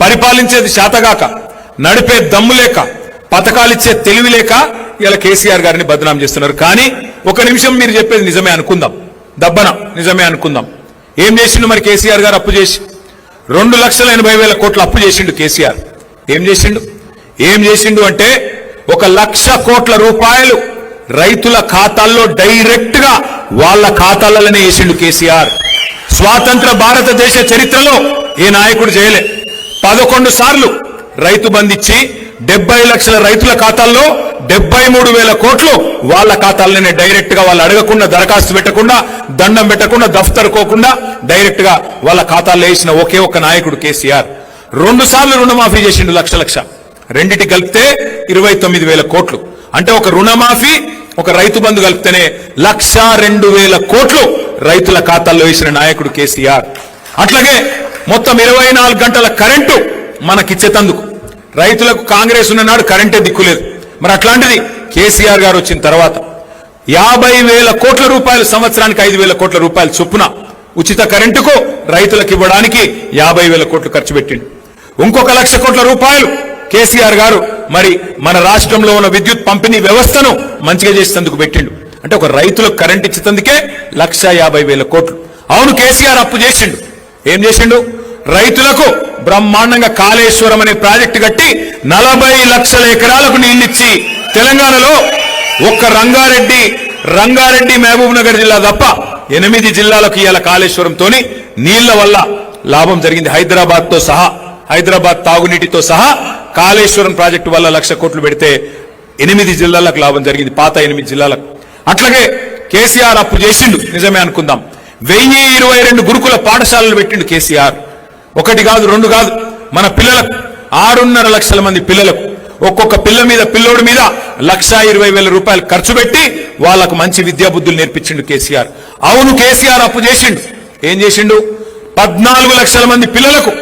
పరిపాలించేది చేతగాక, నడిపే దమ్ము లేక, పథకాలిచ్చే తెలివి లేక ఇలా కేసీఆర్ గారిని బదనాం చేస్తున్నారు. కానీ ఒక నిమిషం మీరు చెప్పేది నిజమే అనుకుందాం, దబ్బన నిజమే అనుకుందాం. ఏం చేసిండు మరి కేసీఆర్ గారు? అప్పు చేసి 2,80,000 కోట్ల అప్పు చేసిండు కేసీఆర్. ఏం చేసిండు అంటే 1,00,000 కోట్ల రూపాయలు రైతుల ఖాతాల్లో డైరెక్ట్ గా వాళ్ళ ఖాతాలలోనే వేసిండు కేసీఆర్. స్వాతంత్ర భారతదేశ చరిత్రలో ఏ నాయకుడు చేయలే. 11 సార్లు రైతు బంధించి 70 లక్షల రైతుల ఖాతాల్లో 73,000 కోట్లు వాళ్ళ ఖాతాలనే డైరెక్ట్ గా, వాళ్ళు అడగకుండా, దరఖాస్తు పెట్టకుండా, దండం పెట్టకుండా, దఫ్తరుకోకుండా డైరెక్ట్ గా వాళ్ళ ఖాతాల్లో వేసిన ఒకే ఒక్క నాయకుడు కేసీఆర్. 2 సార్లు రుణమాఫీ చేసిండు, లక్ష రెండిటి కలిపితే 29,000 కోట్లు. అంటే ఒక రుణమాఫీ, ఒక రైతు బంధు కలిపితేనే 1,02,000 కోట్లు రైతుల ఖాతాల్లో వేసిన నాయకుడు కేసీఆర్. అట్లాగే మొత్తం 24 గంటల కరెంటు మనకిచ్చేతందుకు, రైతులకు కాంగ్రెస్ ఉన్ననాడు కరెంటే దిక్కులేదు. మరి అట్లాంటిది కేసీఆర్ గారు వచ్చిన తర్వాత 50,000 కోట్ల రూపాయలు, సంవత్సరానికి 5,000 కోట్ల రూపాయలు చొప్పున ఉచిత కరెంటుకు రైతులకు ఇవ్వడానికి 50,000 కోట్లు ఖర్చు పెట్టిండు. ఇంకొక 1,00,000 కోట్ల రూపాయలు కేసీఆర్ గారు మరి మన రాష్ట్రంలో ఉన్న విద్యుత్ పంపిణీ వ్యవస్థను మంచిగా చేసేందుకు పెట్టిండు. అంటే ఒక రైతులకు కరెంట్ ఇచ్చేందుకే 1,50,000 కోట్లు. అవును, కేసీఆర్ అప్పు చేసిండు. ఏం చేసిండు? రైతులకు బ్రహ్మాండంగా కాళేశ్వరం అనే ప్రాజెక్టు కట్టి 40 లక్షల ఎకరాలకు నీళ్లిచ్చి తెలంగాణలో ఒక్క రంగారెడ్డి మహబూబ్ నగర్ జిల్లా తప్ప 8 జిల్లాలకు ఇవాళ కాళేశ్వరంతోని నీళ్ల వల్ల లాభం జరిగింది. హైదరాబాద్ తాగునీటితో సహా కాళేశ్వరం ప్రాజెక్టు వల్ల 1,00,000 కోట్లు పెడితే 8 జిల్లాలకు లాభం జరిగింది, పాత 8 జిల్లాలకు. అట్లాగే కేసీఆర్ అప్పు చేసిండు, నిజమే అనుకుందాం. 1022 గురుకుల పాఠశాలలు పెట్టిండు కేసీఆర్. 1 కాదు 2 కాదు, మన పిల్లలకు 6.5 లక్షల మంది పిల్లలకు ఒక్కొక్క పిల్లోడి మీద 1,20,000 రూపాయలు ఖర్చు పెట్టి వాళ్ళకు మంచి విద్యా బుద్ధులు నేర్పించిండు కేసీఆర్. అవును, కేసీఆర్ అప్పు చేసిండు. ఏం చేసిండు? 14 లక్షల మంది పిల్లలకు,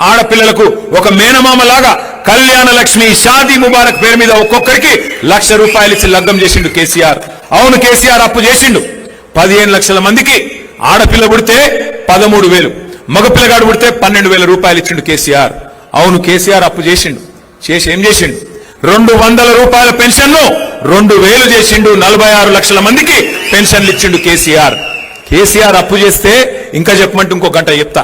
ఆడపిల్లలకు ఒక మేనమామలాగా కళ్యాణ లక్ష్మి, షాదీ ముబారక్ పేరు మీద ఒక్కొక్కరికి 1,00,000 రూపాయలు ఇచ్చి లగ్గం చేసిండు కేసీఆర్. అవును, కేసీఆర్ అప్పు చేసిండు. 15 లక్షల మందికి ఆడపిల్ల పుడితే 13,000, మగ పిల్లగాడు పుడితే 12,000 రూపాయలు ఇచ్చిండు కేసీఆర్. అవును, కేసీఆర్ అప్పు చేసిండు. చేసి ఏం చేసిండు? 200 రూపాయల పెన్షన్ను 2,000 చేసిండు. 46 లక్షల మందికి పెన్షన్లు ఇచ్చిండు కేసీఆర్. కేసీఆర్ అప్పు చేస్తే ఇంకా చెప్పమంటే ఇంకో గంట చెప్తా.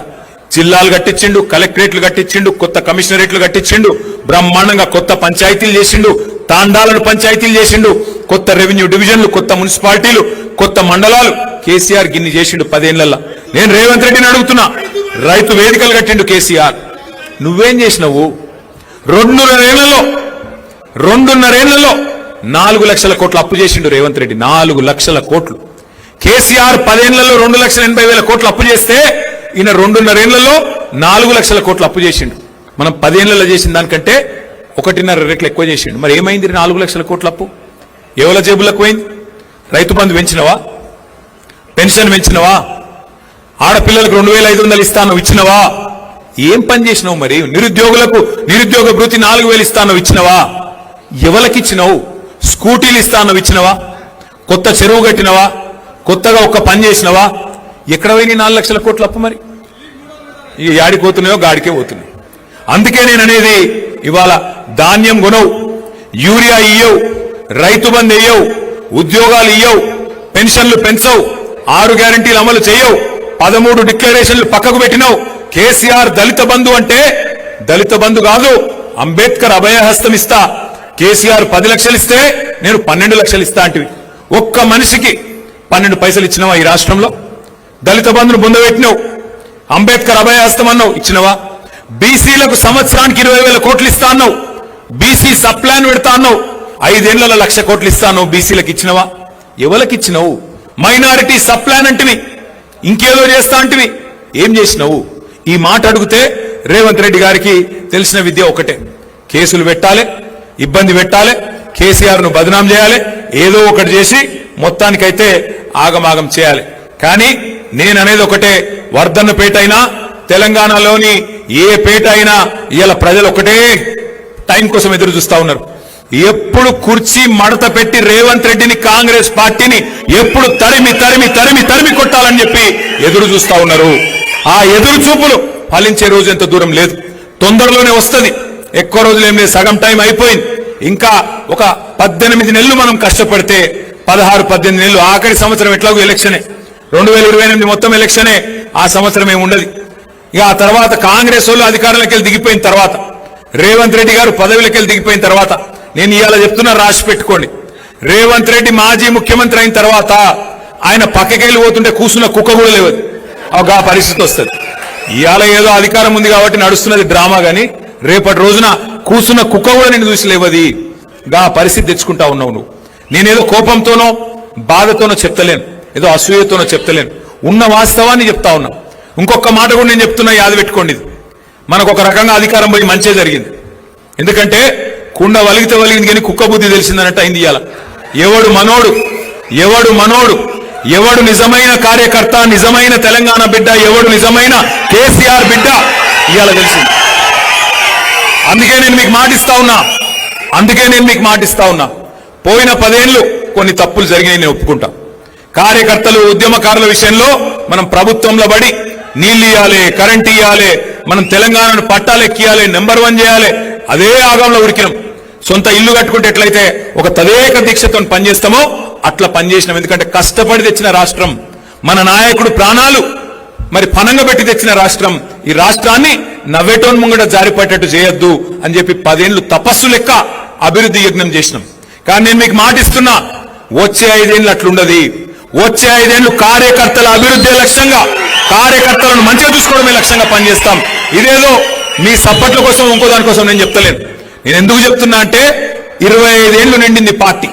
జిల్లాలు కట్టించిండు, కలెక్టరేట్లు కట్టించిండు, కొత్త కమిషనరేట్లు కట్టించిండు, బ్రహ్మాండంగా కొత్త పంచాయతీలు చేసిండు, తాండాలను పంచాయతీలు చేసిండు, కొత్త రెవెన్యూ డివిజన్లు, కొత్త మున్సిపాలిటీలు, కొత్త మండలాలు. కేసీఆర్ గిన్ని చేసిండు 10 ఏళ్లలో. నేను రేవంత్ రెడ్డిని అడుగుతున్నా, రైతు వేదికలు కట్టిండు కేసీఆర్. నువ్వేం చేసినావు? 2.5 ఏళ్లలో 4 లక్షల కోట్లు అప్పు చేసిండు రేవంత్ రెడ్డి. 4 లక్షల కోట్లు. కేసీఆర్ 10 ఏళ్లలో 2,80,000 కోట్లు అప్పు చేస్తే ఈయన 2.5 ఏళ్లలో 4 లక్షల కోట్లు అప్పు చేసిండు. మనం 10 ఏళ్లలో చేసిన దానికంటే 1.5 రెట్లు ఎక్కువ చేసిండు. మరి ఏమైంది 4 లక్షల కోట్ల అప్పు? ఎవరి జేబులకు పోయింది? రైతు బంధు పెంచినవా? పెన్షన్ పెంచినవా? ఆడపిల్లలకు 2,500 ఇస్తాను ఇచ్చినవా? ఏం పని చేసినావు? మరి నిరుద్యోగులకు నిరుద్యోగ భృతి 4,000 ఇస్తాను ఇచ్చినవా? ఎవరికిచ్చినావు? స్కూటీలు ఇస్తాను ఇచ్చినవా? కొత్త చెరువు కట్టినవా? కొత్తగా ఒక్క పని చేసినవా? ఎక్కడ పోయి 4 లక్షల కోట్ల అప్పు? మరి ఇక యాడికి పోతున్నాయో గాడికే పోతున్నాయి. అందుకే నేను అనేది, ఇవాళ ధాన్యం కొనవు, యూరియా ఇయ్యవు, రైతు బంధు ఇయ్యవు, ఉద్యోగాలు ఇయ్యవు, పెన్షన్లు పెంచవు, 6 గ్యారంటీలు అమలు చేయవు, 13 డిక్లరేషన్లు పక్కకు పెట్టినావు. కేసీఆర్ దళిత బంధు అంటే దళిత బంధు కాదు, అంబేద్కర్ అభయహస్తం ఇస్తా. కేసీఆర్ 10 లక్షలు ఇస్తే నేను 12 లక్షలు ఇస్తా అంటివి. ఒక్క మనిషికి 12 పైసలు ఇచ్చినవా ఈ రాష్ట్రంలో? దళిత బంధును పొందబెట్టినావు, అంబేద్కర్ అభయహస్తం అన్నావు, ఇచ్చినవా? బీసీలకు సంవత్సరానికి 20,000 కోట్లు ఇస్తా అన్నావు, బీసీ సప్లాన్ పెడతా అన్నావు, 5 ఏళ్లలో 1,00,000 కోట్లు ఇస్తాను, బీసీలకు ఇచ్చినవా? ఎవరికి ఇచ్చినావు? మైనారిటీ సప్లాన్ అంటివి, ఇంకేదో చేస్తా అంటివి, ఏం చేసినావు? ఈ మాట అడిగితే రేవంత్ రెడ్డి గారికి తెలిసిన విద్య ఒకటే, కేసులు పెట్టాలి, ఇబ్బంది పెట్టాలి, కేసీఆర్ ను బదనాం చేయాలి, ఏదో ఒకటి చేసి మొత్తానికైతే ఆగమాగం చేయాలి. కానీ నేననేది ఒకటే, వర్ధన్నపేట అయినా తెలంగాణలోని ఏ పేట అయినా ఇవాళ ప్రజలు ఒకటే టైం కోసం ఎదురు చూస్తా ఉన్నారు. ఎప్పుడు కుర్చీ మడత పెట్టి రేవంత్ రెడ్డిని, కాంగ్రెస్ పార్టీని ఎప్పుడు తరిమి తరిమి తరిమి తరిమి కొట్టాలని చెప్పి ఎదురు చూస్తా ఉన్నారు. ఆ ఎదురు చూపులు ఫలించే రోజు ఎంత దూరం లేదు, తొందరలోనే వస్తుంది. ఎక్కువ రోజులు ఏం లేదు, సగం టైం అయిపోయింది. ఇంకా ఒక 18 నెలలు మనం కష్టపడితే 16-18 నెలలు, ఆఖరి సంవత్సరం ఎట్లాగో ఎలక్షనే, 2028 మొత్తం ఎలక్షనే, ఆ సంవత్సరం ఏమి ఉండదు. ఇక ఆ తర్వాత కాంగ్రెస్ వాళ్ళు అధికారంలోకి వెళ్ళి దిగిపోయిన తర్వాత, రేవంత్ రెడ్డి గారు పదవిలోకి వెళ్ళి దిగిపోయిన తర్వాత, నేను ఇవాళ చెప్తున్నా, రాసి పెట్టుకోండి, రేవంత్ రెడ్డి మాజీ ముఖ్యమంత్రి అయిన తర్వాత ఆయన పక్కకెళ్ళి పోతుంటే కూర్చున్న కుక్క కూడా లేవదు. ఆ పరిస్థితి వస్తుంది. ఇవాళ ఏదో అధికారం ఉంది కాబట్టి నడుస్తున్నది డ్రామా, గాని రేపటి రోజున కూర్చున్న కుక్క కూడా నేను చూసి లేవది. గా పరిస్థితి తెచ్చుకుంటా ఉన్నావు నువ్వు. నేనేదో కోపంతోనో బాధతోనో చెప్తలేను, ఏదో అసూయతోనో చెప్తలేను, ఉన్న వాస్తవాన్ని చెప్తా ఉన్నా. ఇంకొక మాట కూడా నేను చెప్తున్నా, యాద పెట్టుకోండి, మనకు ఒక రకంగా అధికారం పోయి మంచే జరిగింది. ఎందుకంటే కుండ వలిగితే వలిగింది కానీ కుక్క బుద్ధి తెలిసిందన్నట్టు అయింది. ఇవాళ ఎవడు మనోడు, ఎవడు మనోడు, ఎవడు నిజమైన కార్యకర్త, నిజమైన తెలంగాణ బిడ్డ, ఎవడు నిజమైన కేసీఆర్ బిడ్డ ఇవాళ తెలిసింది. అందుకే నేను మీకు మాటిస్తా ఉన్నా, పోయిన 10 ఏళ్లు కొన్ని తప్పులు జరిగినాయి, నేను ఒప్పుకుంటా. కార్యకర్తలు, ఉద్యమకారుల విషయంలో మనం ప్రభుత్వంలో పడి నీళ్లు ఇయ్యాలి, కరెంట్ ఇయ్యాలి, మనం తెలంగాణను పట్టాలెక్కియాలి, నెంబర్ 1 చేయాలి, అదే ఆగంలో ఉరికినాం. సొంత ఇల్లు కట్టుకుంటే ఎట్లయితే ఒక తదేక దీక్షతో పనిచేస్తామో అట్లా పనిచేసినాం. ఎందుకంటే కష్టపడి తెచ్చిన రాష్ట్రం, మన నాయకుడు ప్రాణాలు మరి పనంగా పెట్టి తెచ్చిన రాష్ట్రం. ఈ రాష్ట్రాన్ని నవ్వేటోన్ ముంగట జారిపట్టేట్టు చేయొద్దు అని చెప్పి 10 ఏళ్లు తపస్సు లెక్క అభివృద్ధి యజ్ఞం చేసినాం. కానీ నేను మీకు మాటిస్తున్నా, వచ్చే 5 ఏళ్ళు అట్లుండదు. వచ్చే 5 ఏళ్లు కార్యకర్తల అభివృద్ధి లక్ష్యంగా, కార్యకర్తలను మంచిగా చూసుకోవడమే లక్ష్యంగా పనిచేస్తాం. ఇదేదో మీ సప్పట్ల కోసం ఇంకో దానికోసం నేను చెప్తలేను. నేను ఎందుకు చెప్తున్నా అంటే 25 ఏళ్లు నిండింది పార్టీ,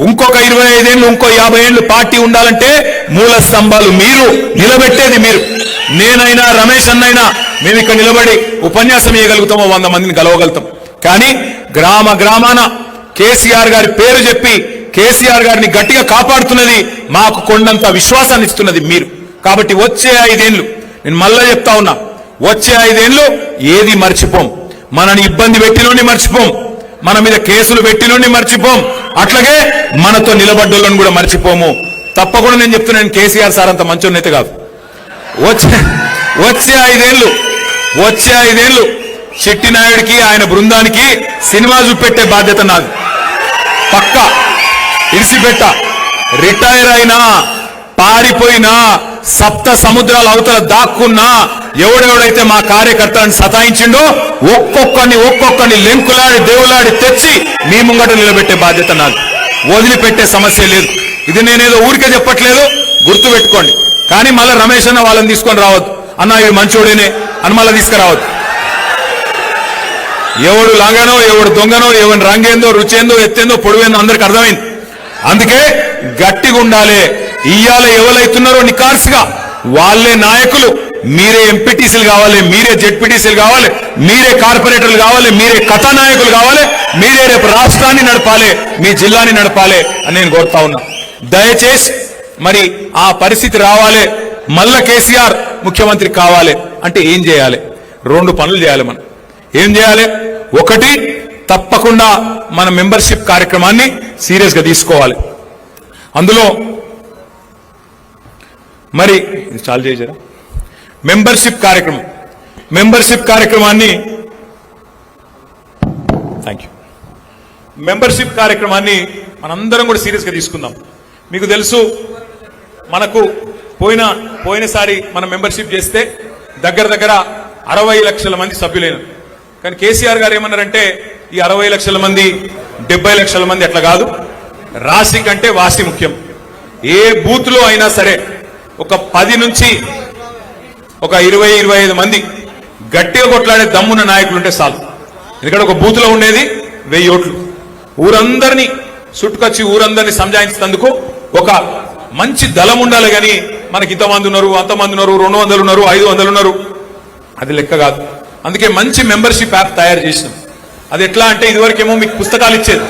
ఇంకొక 25 ఏళ్లు, ఇంకో 50 ఏళ్లు పార్టీ ఉండాలంటే మూల స్తంభాలు మీరు, నిలబెట్టేది మీరు. నేనైనా రమేష్ అన్నైనా మేము ఇక్కడ నిలబడి ఉపన్యాసం ఇవ్వగలుగుతామో, 100 మందిని గెలవగలుగుతాం. కానీ గ్రామ గ్రామాన కేసీఆర్ గారి పేరు చెప్పి కేసీఆర్ గారిని గట్టిగా కాపాడుతున్నది, మాకు కొండంత విశ్వాసాన్ని ఇస్తున్నది మీరు. కాబట్టి వచ్చే 5 ఏళ్లు నేను మళ్ళా చెప్తా ఉన్నా, వచ్చే 5 ఏళ్లు ఏది మర్చిపోం. మనని ఇబ్బంది పెట్టినోని మర్చిపోం, మన మీద కేసులు పెట్టినోని మర్చిపోం, అట్లాగే మనతో నిలబడ్డోళ్ళని కూడా మర్చిపోము. తప్పకుండా నేను చెప్తున్నాను, కేసీఆర్ సార్ అంత మంచోన్నైతే కాదు. వచ్చే ఐదేళ్లు శెట్టి నాయుడికి ఆయన బృందానికి సినిమా చూపెట్టే బాధ్యత నాది. పక్కా ఇడిసిపెట్ట. రిటైర్ అయినా, పారిపోయినా, సప్త సముద్రాల అవతల దాక్కున్నా ఎవడెవడైతే మా కార్యకర్తలను సతాయించిండో ఒక్కొక్కని లెంకులాడి దేవులాడి తెచ్చి మీ ముంగట నిలబెట్టే బాధ్యత నాది. వదిలిపెట్టే సమస్య లేదు. ఇది నేనేదో ఊరికే చెప్పట్లేదు, గుర్తు పెట్టుకోండి. కానీ మళ్ళీ రమేష్ అన్న వాళ్ళని తీసుకొని రావద్దు. అన్న ఇది మంచోడేనే అని మళ్ళీ తీసుకురావద్దు. ఎవడు లాగానో, ఎవడు దొంగనో, ఎవరి రంగేందో, రుచేందో, ఎత్తేందో, పొడివేందో అందరికి అర్థమైంది. అందుకే గట్టిగా ఉండాలి. ఇయ్యాల ఎవరైతున్నారో నికార్సుగా వాళ్ళే నాయకులు. మీరే ఎంపీటీసీలు కావాలి, మీరే జెడ్పీటీసీలు కావాలి, మీరే కార్పొరేటర్లు కావాలి, మీరే కథానాయకులు కావాలి, మీరే రేపు రాష్ట్రాన్ని నడపాలి, మీ జిల్లాని నడపాలి అని నేను కోరుతా ఉన్నా. దయచేసి మరి ఆ పరిస్థితి రావాలి. మళ్ళా కేసీఆర్ ముఖ్యమంత్రి కావాలి అంటే ఏం చేయాలి? 2 పనులు చేయాలి. మనం ఏం చేయాలి? ఒకటి, తప్పకుండా మన మెంబర్షిప్ కార్యక్రమాన్ని సీరియస్ గా తీసుకోవాలి. అందులో మరి చాలు చేశారా మెంబర్షిప్ కార్యక్రమాన్ని థ్యాంక్ యూ. మెంబర్షిప్ కార్యక్రమాన్ని మనందరం కూడా సీరియస్ గా తీసుకుందాం. మీకు తెలుసు, మనకు పోయినసారి మనం మెంబర్షిప్ చేస్తే దగ్గర 60 లక్షల మంది సభ్యులైన. కానీ కేసీఆర్ గారు ఏమన్నారంటే ఈ 60 లక్షల మంది 70 లక్షల మంది అట్లా కాదు, రాశి కంటే వాసి ముఖ్యం. ఏ బూత్ లో అయినా సరే ఒక 10 నుంచి ఒక 20-25 మంది గట్టిగా కొట్లాడే దమ్మున్న నాయకులుంటే చాలు. ఎందుకంటే ఒక బూత్ లో ఉండేది 1000 ఓట్లు. ఊరందరినీ చుట్టుకొచ్చి ఊరందరినీ సంజాయించినందుకు ఒక మంచి దళం ఉండాలి. కానీ మనకి ఇంతమంది ఉన్నారు, అంతమంది ఉన్నారు, 200 ఉన్నారు, 500 ఉన్నారు, అది లెక్క కాదు. అందుకే మంచి మెంబర్షిప్ యాప్ తయారు చేసినాం. అది ఎట్లా అంటే ఇదివరకేమో మీకు పుస్తకాలు ఇచ్చేది.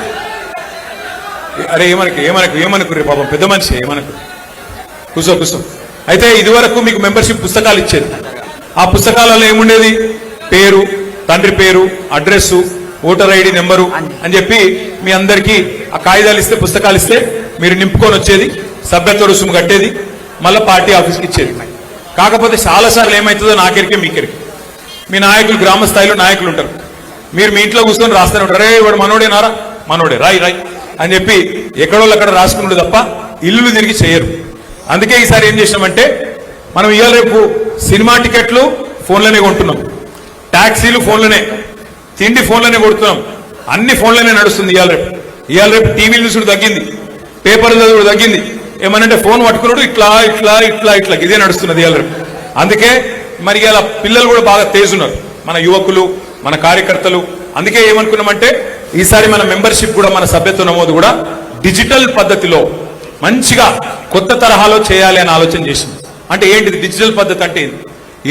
అరే ఏమనుకు రే పాపం పెద్ద మనిషి ఏమనుకు కూర్చో. అయితే ఇదివరకు మీకు మెంబర్షిప్ పుస్తకాలు ఇచ్చేది. ఆ పుస్తకాలలో ఏముండేది? పేరు, తండ్రి పేరు, అడ్రస్, ఓటర్ ఐడి నెంబరు అని చెప్పి మీ అందరికీ ఆ కాగితాలు ఇస్తే, పుస్తకాలు ఇస్తే మీరు నింపుకొని వచ్చేది, సభ్యత్వ రుసుము కట్టేది, మళ్ళీ పార్టీ ఆఫీస్కి ఇచ్చేది. కాకపోతే చాలాసార్లు ఏమవుతుందో నాకెరికే మీకెరికి, మీ నాయకులు గ్రామ స్థాయిలో నాయకులు ఉంటారు. మీరు మీ ఇంట్లో కూర్చొని రాస్తూనే ఉంటారు. అరే వాడు మనోడేనారా, మనోడే, రాయి అని చెప్పి ఎక్కడోళ్ళు అక్కడ రాసుకున్నాడు తప్ప ఇల్లు తిరిగి చేయరు. అందుకే ఈసారి ఏం చేసినామంటే, మనం ఇవాళ రేపు సినిమా టికెట్లు ఫోన్లోనే కొంటున్నాం, ట్యాక్సీలు ఫోన్లోనే, తిండి ఫోన్లోనే కొడుతున్నాం, అన్ని ఫోన్లోనే నడుస్తుంది. ఇవాళ రేపు టీవీలు చూసుడు తగ్గింది, పేపర్లు చదువుడు తగ్గింది. ఏమనంటే ఫోన్ పట్టుకున్నాడు ఇట్లా ఇదే నడుస్తున్నది ఇవాళ రేపు. అందుకే మరి ఇలా పిల్లలు కూడా బాగా తేజున్నారు, మన యువకులు, మన కార్యకర్తలు. అందుకే ఏమనుకున్నామంటే ఈసారి మన మెంబర్షిప్ కూడా, మన సభ్యత్వ నమోదు కూడా డిజిటల్ పద్ధతిలో మంచిగా కొత్త తరహాలో చేయాలి అని ఆలోచన చేసింది. అంటే ఏంటిది డిజిటల్ పద్ధతి అంటే?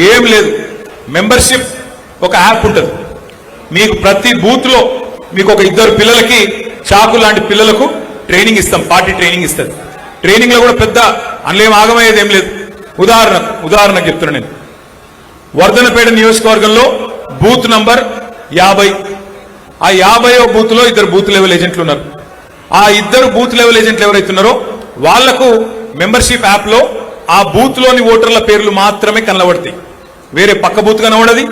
ఏం లేదు, మెంబర్షిప్ ఒక యాప్ ఉంటుంది. మీకు ప్రతి బూత్ లో మీకు ఒక 2 పిల్లలకి, చాకు లాంటి పిల్లలకు ట్రైనింగ్ ఇస్తాం, పార్టీ ట్రైనింగ్ ఇస్తుంది. ట్రైనింగ్ లో కూడా పెద్ద అందులో ఆగమయ్యేది ఏం లేదు. ఉదాహరణకు చెప్తున్నా నేను, వర్ధనపేట నియోజకవర్గంలో బూత్ నంబర్ 50. ఆ 50వ బూత్ లో 2 బూత్ లెవెల్ ఏజెంట్లు ఉన్నారు. ఆ 2 బూత్ లెవెల్ ఏజెంట్లు ఎవరైతున్నారో వాళ్లకు మెంబర్షిప్ యాప్ లో ఆ బూత్ లోని ఓటర్ల పేర్లు మాత్రమే కనబడతాయి. వేరే పక్క బూత్ కనబడది,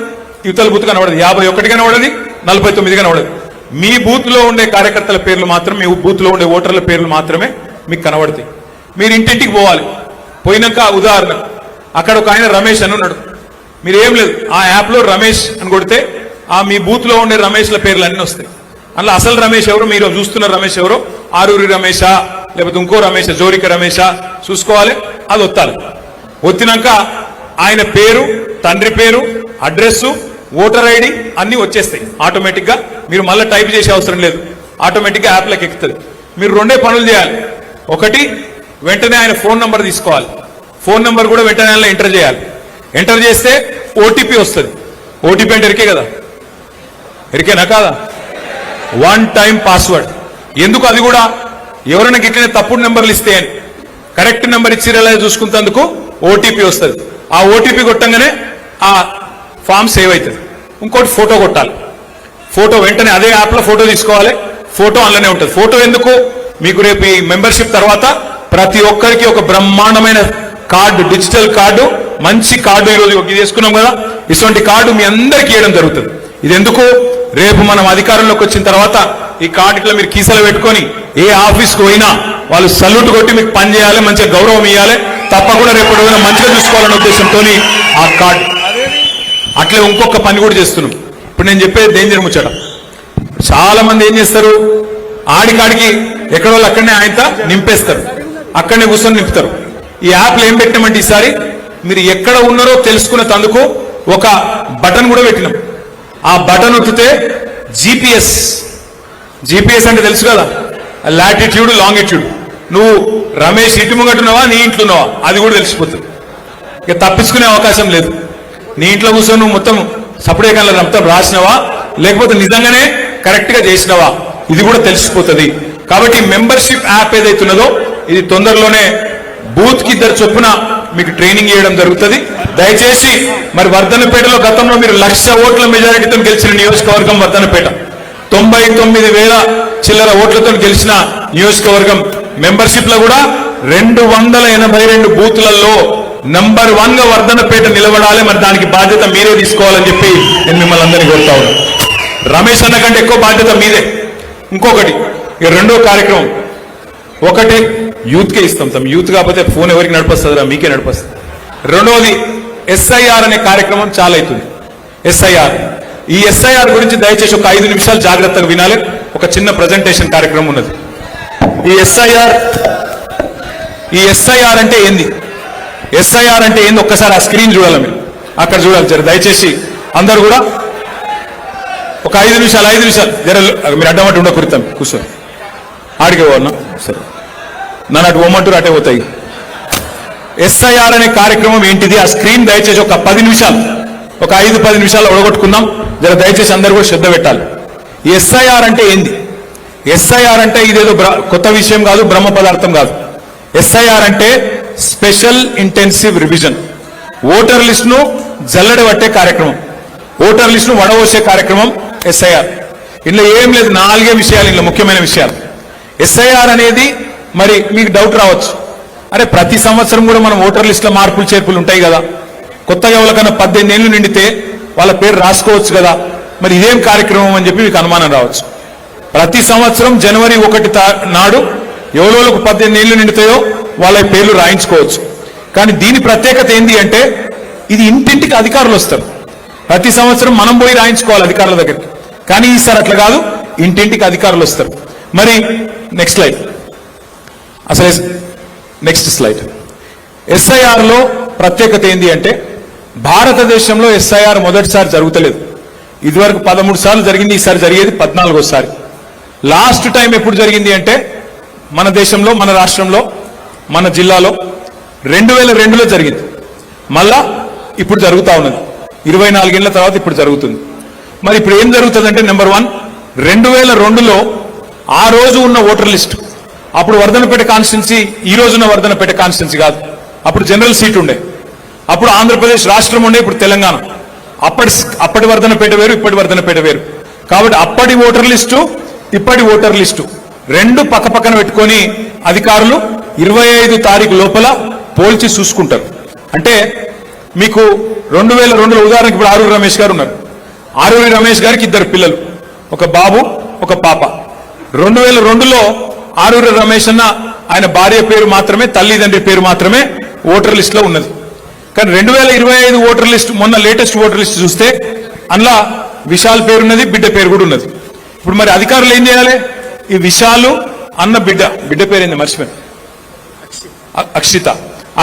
యువతల బూత్ కనబడదు, 51 కనబడది, 49 కనబడదు. మీ బూత్ లో ఉండే కార్యకర్తల పేర్లు మాత్రం, మీ బూత్ లో ఉండే ఓటర్ల పేర్లు మాత్రమే మీకు కనబడతాయి. మీరు ఇంటింటికి పోవాలి. పోయినాక ఉదాహరణ అక్కడ ఒక ఆయన రమేష్ అని ఉన్నాడు. మీరు ఏం లేదు, ఆ యాప్ లో రమేష్ అని కొడితే ఆ మీ బూత్ లో ఉండే రమేష్ల పేర్లు అన్నీ వస్తాయి. అందులో అసలు రమేష్ ఎవరు, మీరు చూస్తున్న రమేష్ ఎవరో, ఆరూరి రమేషా లేకపోతే ఇంకో రమేష, జోరిక రమేషా చూసుకోవాలి. అది ఒత్తాలి. ఒత్తినాక ఆయన పేరు, తండ్రి పేరు, అడ్రస్, ఓటర్ ఐడి అన్ని వచ్చేస్తాయి ఆటోమేటిక్ గా. మీరు మళ్ళీ టైప్ చేసే అవసరం లేదు, ఆటోమేటిక్ గా యాప్ లోకి ఎక్కుతుంది. మీరు 2 పనులు చేయాలి. ఒకటి, వెంటనే ఆయన ఫోన్ నంబర్ తీసుకోవాలి. ఫోన్ నంబర్ కూడా వెంటనే ఎంటర్ చేయాలి. ఎంటర్ చేస్తే ఓటీపీ వస్తుంది. ఓటీపీ అంటే ఎరికే కదా, ఎరికేనా కాదా? 1 టైం పాస్వర్డ్. ఎందుకు? అది కూడా ఎవరైనా గిట్లనే తప్పుడు నెంబర్లు ఇస్తే అని, కరెక్ట్ నెంబర్ ఇచ్చిరేలా చూసుకున్నందుకు ఓటీపీ వస్తుంది. ఆ ఓటీపీ కొట్టంగానే ఆ ఫామ్ సేవ్ అవుతుంది. ఇంకోటి ఫోటో కొట్టాలి. ఫోటో వెంటనే అదే యాప్ లో ఫోటో తీసుకోవాలి. ఫోటో అందులోనే ఉంటుంది. ఫోటో ఎందుకు? మీకు రేపు ఈ మెంబర్షిప్ తర్వాత ప్రతి ఒక్కరికి ఒక బ్రహ్మాండమైన కార్డు, డిజిటల్ కార్డు మంచి కార్డు ఈరోజు ఇది వేసుకున్నాం కదా, ఇటువంటి కార్డు మీ అందరికీ ఇవ్వడం జరుగుతుంది. ఇది ఎందుకు, రేపు మనం అధికారంలోకి వచ్చిన తర్వాత ఈ కార్డు ఇట్లా మీరు కీసలు పెట్టుకొని ఏ ఆఫీస్కి పోయినా వాళ్ళు సల్యూట్ కొట్టి మీకు పని చేయాలి, మంచిగా గౌరవం ఇవ్వాలి, తప్పకుండా రేపు మంచిగా చూసుకోవాలనే ఉద్దేశంతో ఆ కార్డు. అట్లే ఇంకొక పని కూడా చేస్తున్నాం. ఇప్పుడు నేను చెప్పేది డేంజర్ ముచ్చట. చాలా మంది ఏం చేస్తారు, ఆడికాడికి ఎక్కడో అక్కడనే ఆయనతో నింపేస్తారు, అక్కడనే కూర్చొని నింపుతారు. ఈ యాప్లో ఏం పెట్టినామంటే ఈసారి మీరు ఎక్కడ ఉన్నారో తెలుసుకునే తందుకు ఒక బటన్ కూడా పెట్టినాం. ఆ బటన్ ఒత్తితే జీపీఎస్ అంటే తెలుసు కదా, లాటిట్యూడ్ లాంగిట్యూడ్, నువ్వు రమేష్ ఇటు ముంగట్టున్నావా నీ ఇంట్లో ఉన్నావా అది కూడా తెలిసిపోతుంది. ఇక తప్పించుకునే అవకాశం లేదు. నీ ఇంట్లో కూర్చొని నువ్వు మొత్తం సపరేట్ కన్నా మొత్తం రాసినవా లేకపోతే నిజంగానే కరెక్ట్ గా చేసినవా ఇది కూడా తెలిసిపోతుంది. కాబట్టి మెంబర్షిప్ యాప్ ఏదైతున్నదో ఇది తొందరలోనే బూత్ కి 2 చొప్పున మీకు ట్రైనింగ్ చేయడం జరుగుతుంది. దయచేసి మరి వర్ధనపేటలో గతంలో మీరు 1,00,000 ఓట్ల మెజారిటీతో గెలిచిన నియోజకవర్గం వర్ధనపేట, 99,000 చిల్లర ఓట్లతో గెలిచిన నియోజకవర్గం. మెంబర్షిప్ లో కూడా 282 బూత్లలో నంబర్ 1 గా వర్ధనపేట నిలబడాలి. మరి దానికి బాధ్యత మీరే తీసుకోవాలని చెప్పి నేను మిమ్మల్ని అందరినీ కోరుతా ఉన్నాను. రమేష్ అన్న కంటే ఎక్కువ బాధ్యత మీదే. ఇంకొకటి, ఇక రెండో కార్యక్రమం, ఒకటి యూత్కే ఇస్తాం. యూత్ కాకపోతే ఫోన్ ఎవరికి నడిపిస్తుందిరా, మీకే నడిపిస్తుంది. రెండవది SIR అనే కార్యక్రమం చాలా అవుతుంది. SIR, ఈ SIR గురించి దయచేసి ఒక 5 నిమిషాలు జాగ్రత్తగా వినాలి. ఒక చిన్న ప్రజెంటేషన్ కార్యక్రమం ఉన్నది. ఈ SIR అంటే ఏంది, SIR అంటే ఏంది ఒక్కసారి ఆ స్క్రీన్ చూడాలి, మీరు అక్కడ చూడాలి. జర దయచేసి అందరు కూడా ఒక 5 నిమిషాలు జర మీరు అడ్డమట్టు ఉండ కురితాం కూర్చొని ఆడికే పోన్నా సరే, నన్ను అటు పోమంటారు అటే పోతాయి. SIR అనే కార్యక్రమం ఏంటిది, ఆ స్క్రీన్ దయచేసి ఒక 10 నిమిషాలు, ఒక 5-10 నిమిషాలు ఒడగొట్టుకుందాం. జర దయచేసి అందరు కూడా శ్రద్ధ పెట్టాలి. ఈ SIR అంటే ఏంది, SIR అంటే ఇదేదో కొత్త విషయం కాదు, బ్రహ్మ పదార్థం కాదు. SIR అంటే special intensive revision. Voter list ను జల్లెడ పట్టే కార్యక్రమం, ఓటర్ లిస్ట్ ను వడవోసే కార్యక్రమం SIR. ఇందులో ఏం లేదు, 4 విషయాలు ఇందులో ముఖ్యమైన విషయాలు. SIR అనేది మరి మీకు డౌట్ రావచ్చు, అరే ప్రతి సంవత్సరం కూడా మనం ఓటర్ లిస్ట్ లో మార్పులు చేర్పులు ఉంటాయి కదా, కొత్తగా ఎవరికన్నా 18 ఏళ్ళు నిండితే వాళ్ళ పేరు రాసుకోవచ్చు కదా, మరి ఇదేం కార్యక్రమం అని చెప్పి మీకు అనుమానం రావచ్చు. ప్రతి సంవత్సరం జనవరి 1 నాడు ఎవరోళ్ళకు 18 ఏళ్ళు నిండుతాయో వాళ్ళ పేర్లు రాయించుకోవచ్చు. కానీ దీని ప్రత్యేకత ఏంటి అంటే ఇది ఇంటింటికి అధికారులు వస్తారు. ప్రతి సంవత్సరం మనం పోయి రాయించుకోవాలి అధికారుల దగ్గరికి, కానీ ఈసారి అట్లా కాదు, ఇంటింటికి అధికారులు వస్తారు. మరి నెక్స్ట్ స్లైడ్. SIR లో ప్రత్యేకత ఏంటి అంటే భారతదేశంలో SIR మొదటిసారి జరుగుతలేదు. ఇదివరకు 13 సార్లు జరిగింది, ఈసారి జరిగేది 14వ. లాస్ట్ టైం ఎప్పుడు జరిగింది అంటే మన దేశంలో, మన రాష్ట్రంలో, మన జిల్లాలో 2002లో జరిగింది. మళ్ళా ఇప్పుడు జరుగుతా ఉన్నది, 24 ఏళ్ల తర్వాత ఇప్పుడు జరుగుతుంది. మరి ఇప్పుడు ఏం జరుగుతుందంటే నెంబర్ 1, 2002లో ఆ రోజు ఉన్న ఓటర్ లిస్ట్, అప్పుడు వర్ధనపేట కాన్స్టిట్యున్సీ ఈ రోజున్న వర్ధనపేట కాన్స్టిట్యున్సీ కాదు, అప్పుడు జనరల్ సీట్ ఉండే, అప్పుడు ఆంధ్రప్రదేశ్ రాష్ట్రం ఉండే, ఇప్పుడు తెలంగాణ. అప్పటి వర్ధనపేట వేరు, ఇప్పటి వర్ధనపేట వేరు. కాబట్టి అప్పటి ఓటర్ లిస్టు, ఇప్పటి ఓటర్ లిస్టు రెండు పక్కపక్కన పెట్టుకొని అధికారులు 25 తారీఖు లోపల పోల్చి చూసుకుంటారు. అంటే మీకు 2002లో ఉదాహరణకి ఇప్పుడు ఆరూరి రమేష్ గారు ఉన్నారు. ఆరూరి రమేష్ గారికి 2 పిల్లలు, ఒక బాబు ఒక పాప. 2002లో ఆరూరి రమేష్ అన్న ఆయన భార్య పేరు మాత్రమే, తల్లిదండ్రి పేరు మాత్రమే ఓటర్ లిస్ట్ లో ఉన్నది. కానీ 2025 ఓటర్ లిస్ట్, మొన్న లేటెస్ట్ ఓటర్ లిస్ట్ చూస్తే అందులో విశాల్ పేరున్నది, బిడ్డ పేరు కూడా ఉన్నది. ఇప్పుడు మరి అధికారులు ఏం చేయాలి, ఈ విశాలు అన్న బిడ్డ పేరేంది మర్చిపోయాను,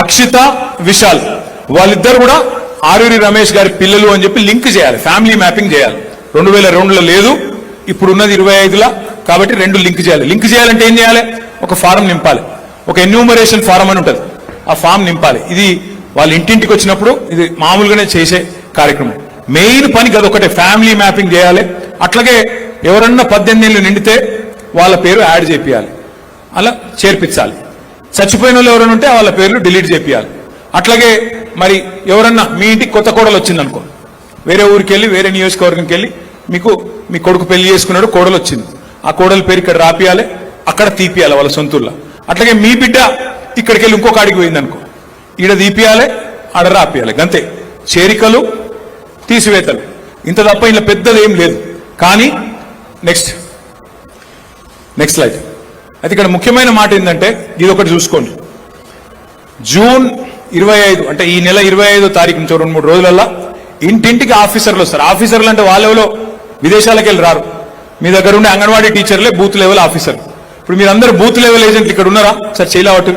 అక్షిత విశాల్, వాళ్ళిద్దరు కూడా ఆరూరి రమేష్ గారి పిల్లలు అని చెప్పి లింక్ చేయాలి, ఫ్యామిలీ మ్యాపింగ్ చేయాలి. 2002లో లేదు, ఇప్పుడు ఉన్నది 25లా, కాబట్టి 2 లింక్ చేయాలి. లింక్ చేయాలంటే ఏం చేయాలి, ఒక ఫారం నింపాలి, ఒక ఎన్యూమరేషన్ ఫారం అని ఉంటుంది, ఆ ఫామ్ నింపాలి. ఇది వాళ్ళ ఇంటింటికి వచ్చినప్పుడు ఇది మామూలుగానే చేసే కార్యక్రమం. మెయిన్ పని కదా ఒకటే, ఫ్యామిలీ మ్యాపింగ్ చేయాలి. అట్లాగే ఎవరన్నా 18 ఏళ్ళు నిండితే వాళ్ళ పేరు యాడ్ చేపియాలి, అలా చేర్పించాలి. చచ్చిపోయిన వాళ్ళు ఎవరైనా ఉంటే వాళ్ళ పేర్లు డిలీట్ చేపియాలి. అట్లాగే మరి ఎవరన్నా మీ ఇంటికి కొత్త కోడలు వచ్చిందనుకో, వేరే ఊరికి వెళ్ళి వేరే నియోజకవర్గంకి వెళ్ళి మీకు మీ కొడుకు పెళ్లి చేసుకున్నాడు, కోడలు వచ్చింది, ఆ కోడల పేరు ఇక్కడ రాపియాలి, అక్కడ తీపియాలి వాళ్ళ సొంతూరులో. అట్లాగే మీ బిడ్డ ఇక్కడికి వెళ్ళి ఇంకొక ఆడికి పోయింది అనుకో, ఈడ తీపియాలి, ఆడ రాపియాలి అంతే. చేరికలు తీసివేతలు ఇంత తప్ప ఇలా పెద్దది ఏం లేదు. కానీ నెక్స్ట్ స్లైడ్. అయితే ఇక్కడ ముఖ్యమైన మాట ఏంటంటే ఇది ఒకటి చూసుకోండి. జూన్ 25 అంటే ఈ నెల 25వ తారీఖు నుంచి 2-3 రోజులల్లా ఇంటింటికి ఆఫీసర్లు వస్తారు. ఆఫీసర్లు అంటే వాళ్ళెవరో విదేశాలకు వెళ్ళి రారు. మీ దగ్గర ఉండే అంగన్వాడీ టీచర్లే బూత్ లెవెల్ ఆఫీసర్. ఇప్పుడు మీరందరూ బూత్ లెవెల్ ఏజెంట్లు ఇక్కడ ఉన్నారా? సార్ చేయలేవట్టు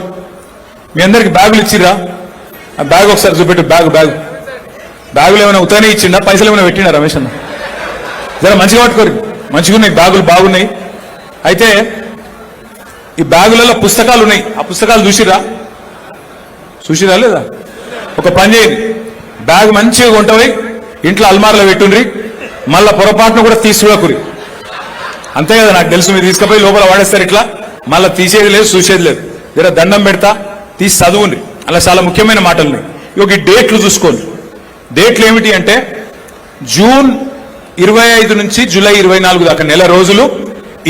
మీ అందరికి బ్యాగులు ఇచ్చిరా? ఆ బ్యాగ్ ఒకసారి చూపెట్టు. బ్యాగులు ఏమైనా ఉతానే ఇచ్చిండా? పైసలు ఏమైనా పెట్టినా రమేష్ అన్న? జర మంచిగా పట్టుకోరు. మంచిగా ఉన్నాయి బ్యాగులు, బాగున్నాయి. అయితే ఈ బ్యాగులలో పుస్తకాలు ఉన్నాయి. ఆ పుస్తకాలు చూసిరా లేదా? ఒక పని చేయండి, బ్యాగ్ మంచిగా కొంటవి ఇంట్లో అల్మార్లో పెట్టుండ్రి, మళ్ళా పొరపాటును కూడా తీసుకురాకురి. అంతే కదా, నాకు తెలుసు. మీరు తీసుకుపోయి లోపల వాడేస్తారు. ఇట్లా మళ్ళీ తీసేది లేదు, చూసేది లేదు. జర దండం పెడతా తీసి చదువుండ్రి. అలా చాలా ముఖ్యమైన మాటలు ఉన్నాయి. ఇక ఈ డేట్లు చూసుకోండి. డేట్లు ఏమిటి అంటే జూన్ 25 నుంచి జూలై 24 దాకా నెల రోజులు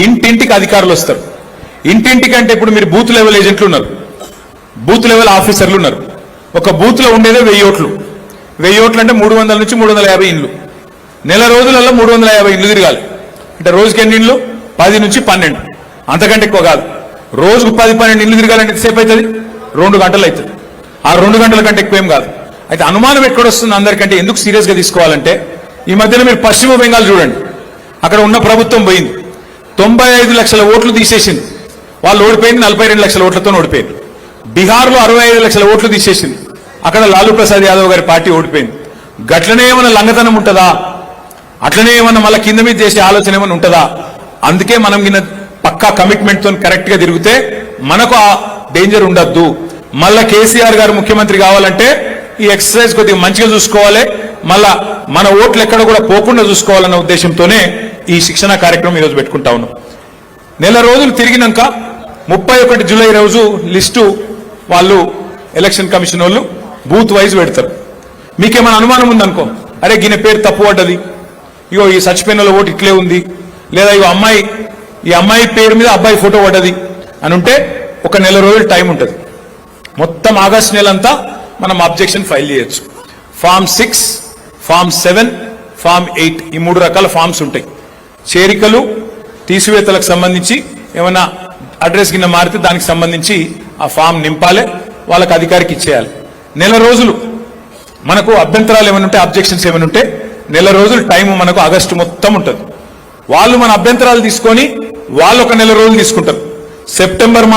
ఇంటింటికి అధికారులు వస్తారు. ఇంటింటికి అంటే ఇప్పుడు మీరు బూత్ లెవెల్ ఏజెంట్లు ఉన్నారు, బూత్ లెవెల్ ఆఫీసర్లు ఉన్నారు. ఒక బూత్ లో ఉండేదే 1000 ఓట్లు. 1000 ఓట్లు అంటే 300 నుంచి 350 ఇండ్లు. నెల రోజులలో 350 ఇండ్లు తిరగాలి. అంటే రోజుకి ఎన్ని ఇండ్లు? 10 నుంచి 12. అంతకంటే ఎక్కువ కాదు. రోజుకు 10-12 ఇండ్లు తిరగాలంటే ఎంతసేపు అవుతుంది? 2 గంటలు అవుతుంది. ఆ 2 గంటల కంటే ఎక్కువ ఏం కాదు. అయితే అనుమానం ఎక్కడ వస్తుంది అందరికంటే, ఎందుకు సీరియస్ గా తీసుకోవాలంటే ఈ మధ్యలో మీరు పశ్చిమ బెంగాల్ చూడండి. అక్కడ ఉన్న ప్రభుత్వం పోయింది, 95 లక్షల ఓట్లు తీసేసింది. వాళ్ళు ఓడిపోయింది 42 లక్షల ఓట్లతో ఓడిపోయింది. బీహార్లో 65 లక్షల ఓట్లు తీసేసింది. అక్కడ లాలూ ప్రసాద్ యాదవ్ గారి పార్టీ ఓడిపోయింది. గట్లనే ఏమైనా లంగతనం ఉంటుందా? అట్లనే ఏమన్నా మళ్ళీ కింద మీద చేసే ఆలోచన ఏమైనా ఉంటుందా? అందుకే మనం పక్కా కమిట్మెంట్ తో కరెక్ట్ గా తిరిగితే మనకు ఆ డేంజర్ ఉండద్దు. మళ్ళా కేసీఆర్ గారు ముఖ్యమంత్రి కావాలంటే ఈ ఎక్సర్సైజ్ కొద్దిగా మంచిగా చూసుకోవాలి. మళ్ళా మన ఓట్లు ఎక్కడ కూడా పోకుండా చూసుకోవాలన్న ఉద్దేశంతోనే ఈ శిక్షణ కార్యక్రమం ఈరోజు పెట్టుకుంటా ఉన్నాం. నెల రోజులు తిరిగినాక 31 జూలై రోజు లిస్టు వాళ్ళు ఎలక్షన్ కమిషన్ వాళ్ళు బూత్ వైజ్ పెడతారు. మీకేమైనా అనుమానం ఉందనుకో, అరే గిన పేరు తప్పు పడ్డది, ఇగో ఈ సచిపోయిన ఓటు ఇట్లే ఉంది, లేదా ఇగో ఈ అమ్మాయి పేరు మీద అబ్బాయి ఫోటో పడ్డది అని ఉంటే ఒక నెల రోజులు టైం ఉంటుంది. మొత్తం ఆగస్టు నెలంతా మనం అబ్జెక్షన్ ఫైల్ చేయొచ్చు. ఫామ్ 6, ఫామ్ 7, ఫామ్ 8 ఈ 3 రకాల ఫామ్స్ ఉంటాయి. చేరికలు తీసివేతలకు సంబంధించి ఏమైనా అడ్రస్ కింద మారితే దానికి సంబంధించి ఆ ఫామ్ నింపాలి, వాళ్ళకి అధికారికి ఇచ్చేయాలి. నెల రోజులు మనకు అభ్యంతరాలు ఏమైనా ఉంటే, అబ్జెక్షన్స్ ఏమైనా ఉంటే నెల రోజులు టైం మనకు ఆగస్టు మొత్తం ఉంటుంది. వాళ్ళు మన అభ్యంతరాలు తీసుకొని వాళ్ళు ఒక నెల రోజులు తీసుకుంటారు. సెప్టెంబర్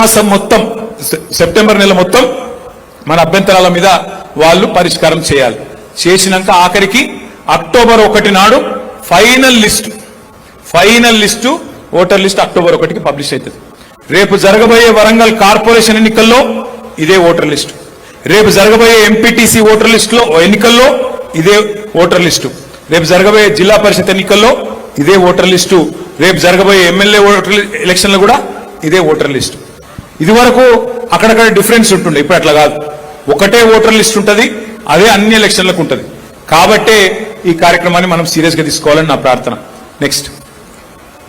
నెల మొత్తం మన అభ్యంతరాల మీద వాళ్ళు పరిష్కారం చేయాలి. చేసినాక ఆఖరికి అక్టోబర్ 1 నాడు final list voter list October 1కి పబ్లిష్ అవుతుంది. రేపు జరగబోయే వరంగల్ కార్పొరేషన్ ఎన్నికల్లో ఇదే ఓటర్ లిస్టు, రేపు జరగబోయే ఎంపీటీసీ ఓటర్ లిస్టులో ఎన్నికల్లో ఇదే ఓటర్ లిస్టు, రేపు జరగబోయే జిల్లా పరిషత్ ఎన్నికల్లో ఇదే ఓటర్ లిస్టు, రేపు జరగబోయే ఎమ్మెల్యే ఓటర్ ఎలక్షన్లో కూడా ఇదే ఓటర్ లిస్టు. ఇది వరకు అక్కడక్కడ డిఫరెన్స్ ఉంటుండే, ఇప్పుడు అట్లా కాదు. ఒకటే ఓటర్ లిస్ట్ ఉంటుంది, అదే అన్ని ఎలక్షన్లకు ఉంటుంది. కాబట్టే ఈ కార్యక్రమాన్ని మనం సీరియస్ గా తీసుకోవాలని నా ప్రార్థన. నెక్స్ట్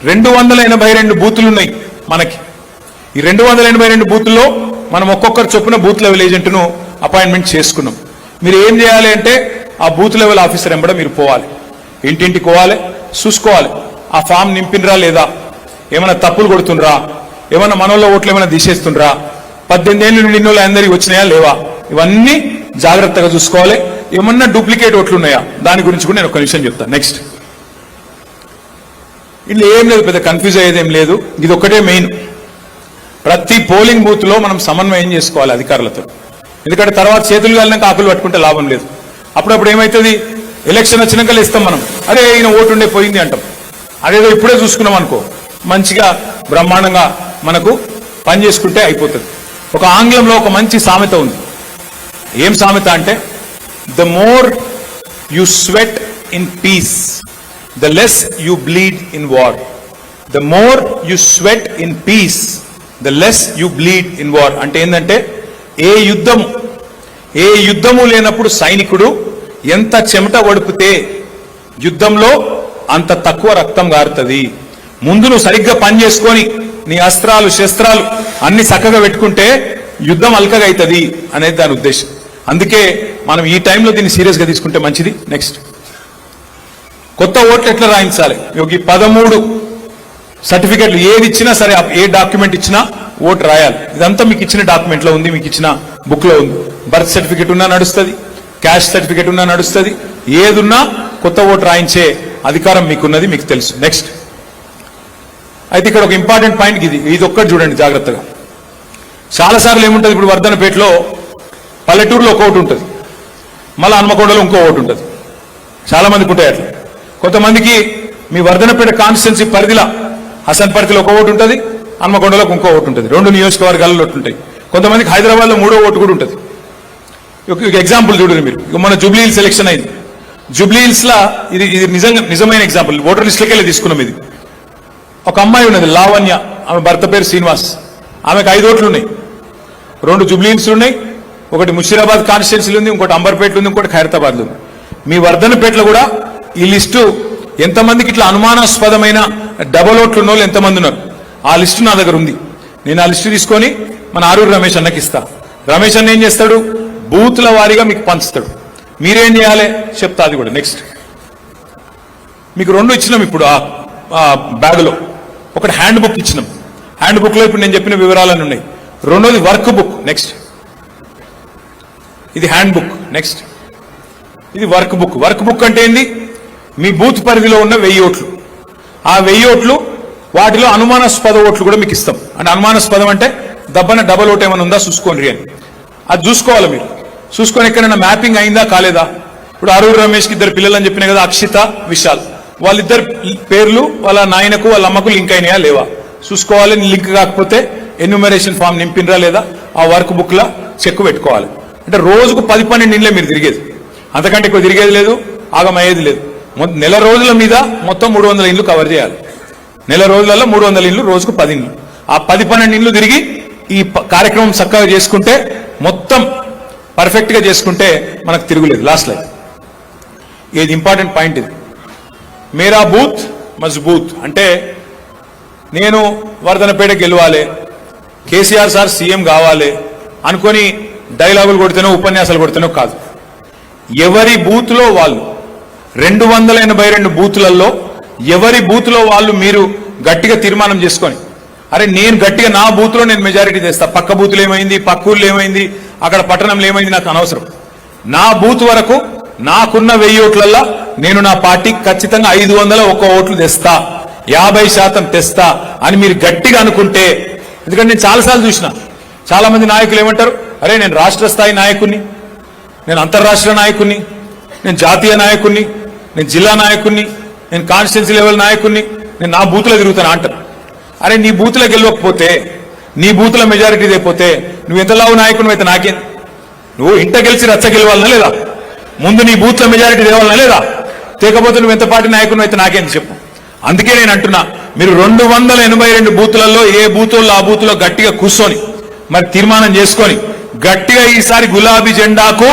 282 బూతులు ఉన్నాయి మనకి. ఈ 282 బూతుల్లో మనం ఒక్కొక్కరు చొప్పున బూత్ లెవెల్ ఏజెంట్ను అపాయింట్మెంట్ చేసుకున్నాం. మీరు ఏం చేయాలి అంటే ఆ బూత్ లెవెల్ ఆఫీసర్ ఎంబడ మీరు పోవాలి, ఇంటింటికి పోవాలి, చూసుకోవాలి ఆ ఫామ్ నింపినరా లేదా, ఏమైనా తప్పులు కొడుతుండ్రా, ఏమైనా మనోళ్ళ ఓట్లు ఏమైనా తీసేస్తుండ్రా, 18 ఏళ్ళు నిన్న అందరికి వచ్చినాయా లేవా, ఇవన్నీ జాగ్రత్తగా చూసుకోవాలి. ఏమన్నా డూప్లికేట్ ఓట్లు ఉన్నాయా దాని గురించి కూడా నేను ఒక విషయం చెప్తాను. నెక్స్ట్ ఇట్లా ఏం లేదు, పెద్ద కన్ఫ్యూజ్ అయ్యేదేం లేదు. ఇది ఒకటే మెయిన్, ప్రతి పోలింగ్ బూత్ లో మనం సమన్వయం చేసుకోవాలి అధికారులతో. ఎందుకంటే తర్వాత చేతులు వెళ్ళినాక ఆకులు పట్టుకుంటే లాభం లేదు. అప్పుడప్పుడు ఏమవుతుంది, ఎలక్షన్ వచ్చినాక ఇస్తాం మనం, అరే ఈయన ఓటు ఉండే పోయింది అంటాం. అదేదో ఇప్పుడే చూసుకున్నాం అనుకో, మంచిగా బ్రహ్మాండంగా మనకు పని చేసుకుంటే అయిపోతుంది. ఒక ఆంగ్లంలో ఒక మంచి సామెత ఉంది. ఏం సామెత అంటే, the more you sweat in peace the less you bleed in war. The more you sweat in peace the less you bleed in war. అంటే ఏంటంటే, ఏ యుద్ధము లేనప్పుడు సైనికుడు ఎంత చెమట వడిపితే యుద్ధంలో అంత తక్కువ రక్తం గారుతుంది. ముందు నువ్వు సరిగ్గా పని చేసుకొని నీ అస్త్రాలు శస్త్రాలు అన్ని చక్కగా పెట్టుకుంటే యుద్ధం అల్కగా అవుతుంది అనేది దాని ఉద్దేశం. అందుకే మనం ఈ టైంలో దీన్ని సీరియస్గా తీసుకుంటే మంచిది. నెక్స్ట్, కొత్త ఓట్లు ఎట్లా రాయించాలి? ఈ 13 సర్టిఫికెట్లు ఏది ఇచ్చినా సరే, ఏ డాక్యుమెంట్ ఇచ్చినా ఓటు రాయాలి. ఇదంతా మీకు ఇచ్చిన డాక్యుమెంట్లో ఉంది, మీకు ఇచ్చిన బుక్లో ఉంది. బర్త్ సర్టిఫికెట్ ఉన్నా నడుస్తుంది, క్యాష్ సర్టిఫికెట్ ఉన్నా నడుస్తుంది, ఏదున్నా కొత్త ఓటు రాయించే అధికారం మీకున్నది, మీకు తెలుసు. నెక్స్ట్, అయితే ఇక్కడ ఒక ఇంపార్టెంట్ పాయింట్ ఇది ఒక్కటి చూడండి జాగ్రత్తగా. చాలాసార్లు ఏముంటుంది, ఇప్పుడు వర్ధనపేటలో పల్లెటూరులో ఒక ఓటు ఉంటుంది, మళ్ళీ హన్మకొండలో ఇంకో ఓటు ఉంటుంది. చాలా మందికి ఉంటాయి అట్లా. కొంతమందికి మీ వర్ధనపేట కాన్స్టిట్యున్సీ పరిధిలో హసన్పర్తిలో ఒక ఓటు ఉంటుంది, హన్మకొండలో ఇంకో ఓటు ఉంటుంది. 2 నియోజకవర్గాల్లో ఓట్లు ఉంటాయి. కొంతమందికి హైదరాబాద్లో 3వ ఓటు కూడా ఉంటుంది. ఒక ఎగ్జాంపుల్ చూడండి మీరు. మన జూబ్లీ హిల్స్ ఎలక్షన్ అయింది. జూబ్లీ హిల్స్ లా ఇది నిజమైన ఎగ్జాంపుల్, ఓటర్ లిస్టులకి వెళ్ళి తీసుకున్నాం. ఇది ఒక అమ్మాయి ఉన్నది లావణ్య, ఆమె భర్త పేరు శ్రీనివాస్. ఆమెకు 5 ఓట్లు ఉన్నాయి. 2 జూబ్లీ హిల్స్ ఉన్నాయి, ఒకటి ముషీరాబాద్ కాన్స్టిట్యున్సీలు ఉంది, ఇంకోటి అంబర్పేటలో ఉంది, ఇంకోటి ఖైరతాబాద్లో ఉంది. మీ వర్ధనపేటలో కూడా ఈ లిస్టు ఎంతమందికి ఇట్లా అనుమానాస్పదమైన డబల్ ఓట్లు ఉన్న వాళ్ళు ఎంతమంది ఉన్నారు, ఆ లిస్టు నా దగ్గర ఉంది. నేను ఆ లిస్టు తీసుకొని మన ఆరూరు రమేష్ అన్నకి ఇస్తా. రమేష్ అన్న ఏం చేస్తాడు, బూత్ల వారీగా మీకు పంచుతాడు. మీరేం చేయాలి చెప్తా అది కూడా. నెక్స్ట్, మీకు 2 ఇచ్చినాం ఇప్పుడు ఆ బ్యాగులో. ఒకటి హ్యాండ్ బుక్ ఇచ్చినాం. హ్యాండ్ బుక్లో ఇప్పుడు నేను చెప్పిన వివరాలన్నీ ఉన్నాయి. 2వది వర్క్ బుక్. నెక్స్ట్, ఇది హ్యాండ్ బుక్. నెక్స్ట్, ఇది వర్క్ బుక్. వర్క్ బుక్ అంటే ఏంది, మీ బూత్ పరిధిలో ఉన్న 1000 ఓట్లు. ఆ 1000 ఓట్లు వాటిలో అనుమానాస్పద ఓట్లు కూడా మీకు ఇస్తాం. అంటే అనుమానాస్పదం అంటే దబ్బన డబల్ ఓట్ ఏమైనా ఉందా చూసుకోండి అని. అది చూసుకోవాలి మీరు. చూసుకొని ఎక్కడైనా మ్యాపింగ్ అయిందా కాలేదా. ఇప్పుడు ఆరూరు రమేష్కి 2 పిల్లలు అని చెప్పినా కదా, అక్షిత, విశాల్. వాళ్ళిద్దరు పేర్లు వాళ్ళ నాయనకు వాళ్ళ అమ్మకు లింక్ అయినాయా లేవా చూసుకోవాలి. లింక్ కాకపోతే ఎన్యూమరేషన్ ఫామ్ నింపినరా లేదా ఆ వర్క్ బుక్ లా చెక్ పెట్టుకోవాలి. అంటే రోజుకు 10-12 ఇండ్లే మీరు తిరిగేది, అంతకంటే ఎక్కువ తిరిగేది లేదు, ఆగమయ్యేది లేదు. నెల రోజుల మీద మొత్తం 300 ఇండ్లు కవర్ చేయాలి. నెల రోజులలో 300 ఇండ్లు, రోజుకు 10 ఇండ్లు. ఆ 10-12 ఇండ్లు తిరిగి ఈ కార్యక్రమం చక్కగా చేసుకుంటే, మొత్తం పర్ఫెక్ట్ గా చేసుకుంటే మనకు తిరుగులేదు. లాస్ట్ లైఫ్ ఇది ఇంపార్టెంట్ పాయింట్. ఇది మేరా బూత్ మజ్బూత్ అంటే నేను వర్ధనపేట గెలవాలి, కేసీఆర్ సార్ సీఎం కావాలి అనుకొని డైలాగులు కొడితేనో ఉపన్యాసాలు కొడితేనో కాదు. ఎవరి బూత్లో వాళ్ళు 282 బూతులలో ఎవరి బూత్లో వాళ్ళు మీరు గట్టిగా తీర్మానం చేసుకొని, అరే నేను గట్టిగా నా బూత్లో నేను మెజారిటీ తెస్తా, పక్క బూతులు ఏమైంది, పక్క ఊర్లు ఏమైంది, అక్కడ పట్టణంలో ఏమైంది నాకు అనవసరం. నా బూత్ వరకు నాకున్న 1000 ఓట్లల్లో నేను నా పార్టీకి ఖచ్చితంగా 501 ఓట్లు తెస్తా, 50% తెస్తా అని మీరు గట్టిగా అనుకుంటే. ఎందుకంటే నేను చాలాసార్లు చూసిన చాలా మంది నాయకులు ఏమంటారు, అరే నేను రాష్ట్ర స్థాయి నాయకుడిని, నేను అంతర్రాష్ట్రీయ నాయకుడిని, నేను జాతీయ నాయకుడిని, నేను జిల్లా నాయకుడిని, నేను కాన్స్టిట్యున్సీ లెవెల్ నాయకుడిని, నేను నా బూత్లో తిరుగుతాను అంటారు. అరే నీ బూత్లో గెలవకపోతే, నీ బూత్లో మెజారిటీ లేకపోతే నువ్వు ఎంతలావు నాయకుడిని అయితే నాకేం? నువ్వు ఇంట గెలిచి రచ్చ గెలవాలనా లేదా? ముందు నీ బూత్లో మెజారిటీ తేవాలనా లేదా? తేకపోతే నువ్వు ఎంత పార్టీ నాయకుడిని అయితే నాకేం చెప్పు. అందుకే నేను అంటున్నా, మీరు 282 బూతులలో ఏ బూతుల్లో ఆ బూత్లో గట్టిగా కూర్చొని మరి తీర్మానం చేసుకొని గట్టిగా ఈసారి గులాబీ జెండాకు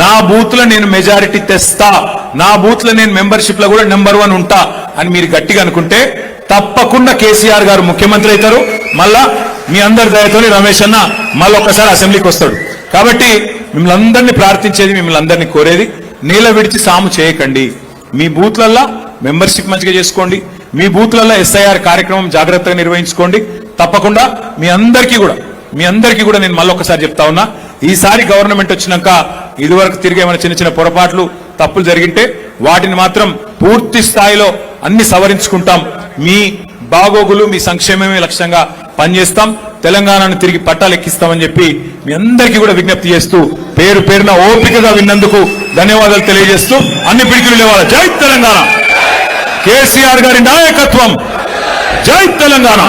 నా బూత్ లో నేను మెజారిటీ తెస్తా, నా బూత్ లో నేను మెంబర్షిప్ లో కూడా నెంబర్ 1 ఉంటా అని మీరు గట్టిగా అనుకుంటే తప్పకుండా కేసీఆర్ గారు ముఖ్యమంత్రి అవుతారు. మళ్ళా మీ అందరి దయతోని రమేష్ అన్న మళ్ళీ ఒక్కసారి అసెంబ్లీకి వస్తాడు. కాబట్టి మిమ్మల్ని అందరినీ ప్రార్థించేది, మిమ్మల్ని అందరినీ కోరేది, నీళ్ళ విడిచి సాము చేయకండి. మీ బూత్లల్లో మెంబర్షిప్ మంచిగా చేసుకోండి, మీ బూత్లలో SIR కార్యక్రమం జాగ్రత్తగా నిర్వహించుకోండి. తప్పకుండా మీ అందరికీ కూడా నేను మళ్ళొకసారి చెప్తా ఉన్నా, ఈసారి గవర్నమెంట్ వచ్చినాక ఇదివరకు తిరిగి ఏమైనా చిన్న చిన్న పొరపాట్లు తప్పులు జరిగింటే వాటిని మాత్రం పూర్తి స్థాయిలో అన్ని సవరించుకుంటాం. మీ బాగోగులు, మీ సంక్షేమమే లక్ష్యంగా పనిచేస్తాం. తెలంగాణను తిరిగి పట్టాలెక్కిస్తామని చెప్పి మీ అందరికీ కూడా విజ్ఞప్తి చేస్తూ, పేరు పేరున ఓపికగా విన్నందుకు ధన్యవాదాలు తెలియజేస్తూ అన్ని పిడికిలు లేవాలి. జై తెలంగాణ, కేసీఆర్ గారి నాయకత్వం, జై తెలంగాణ.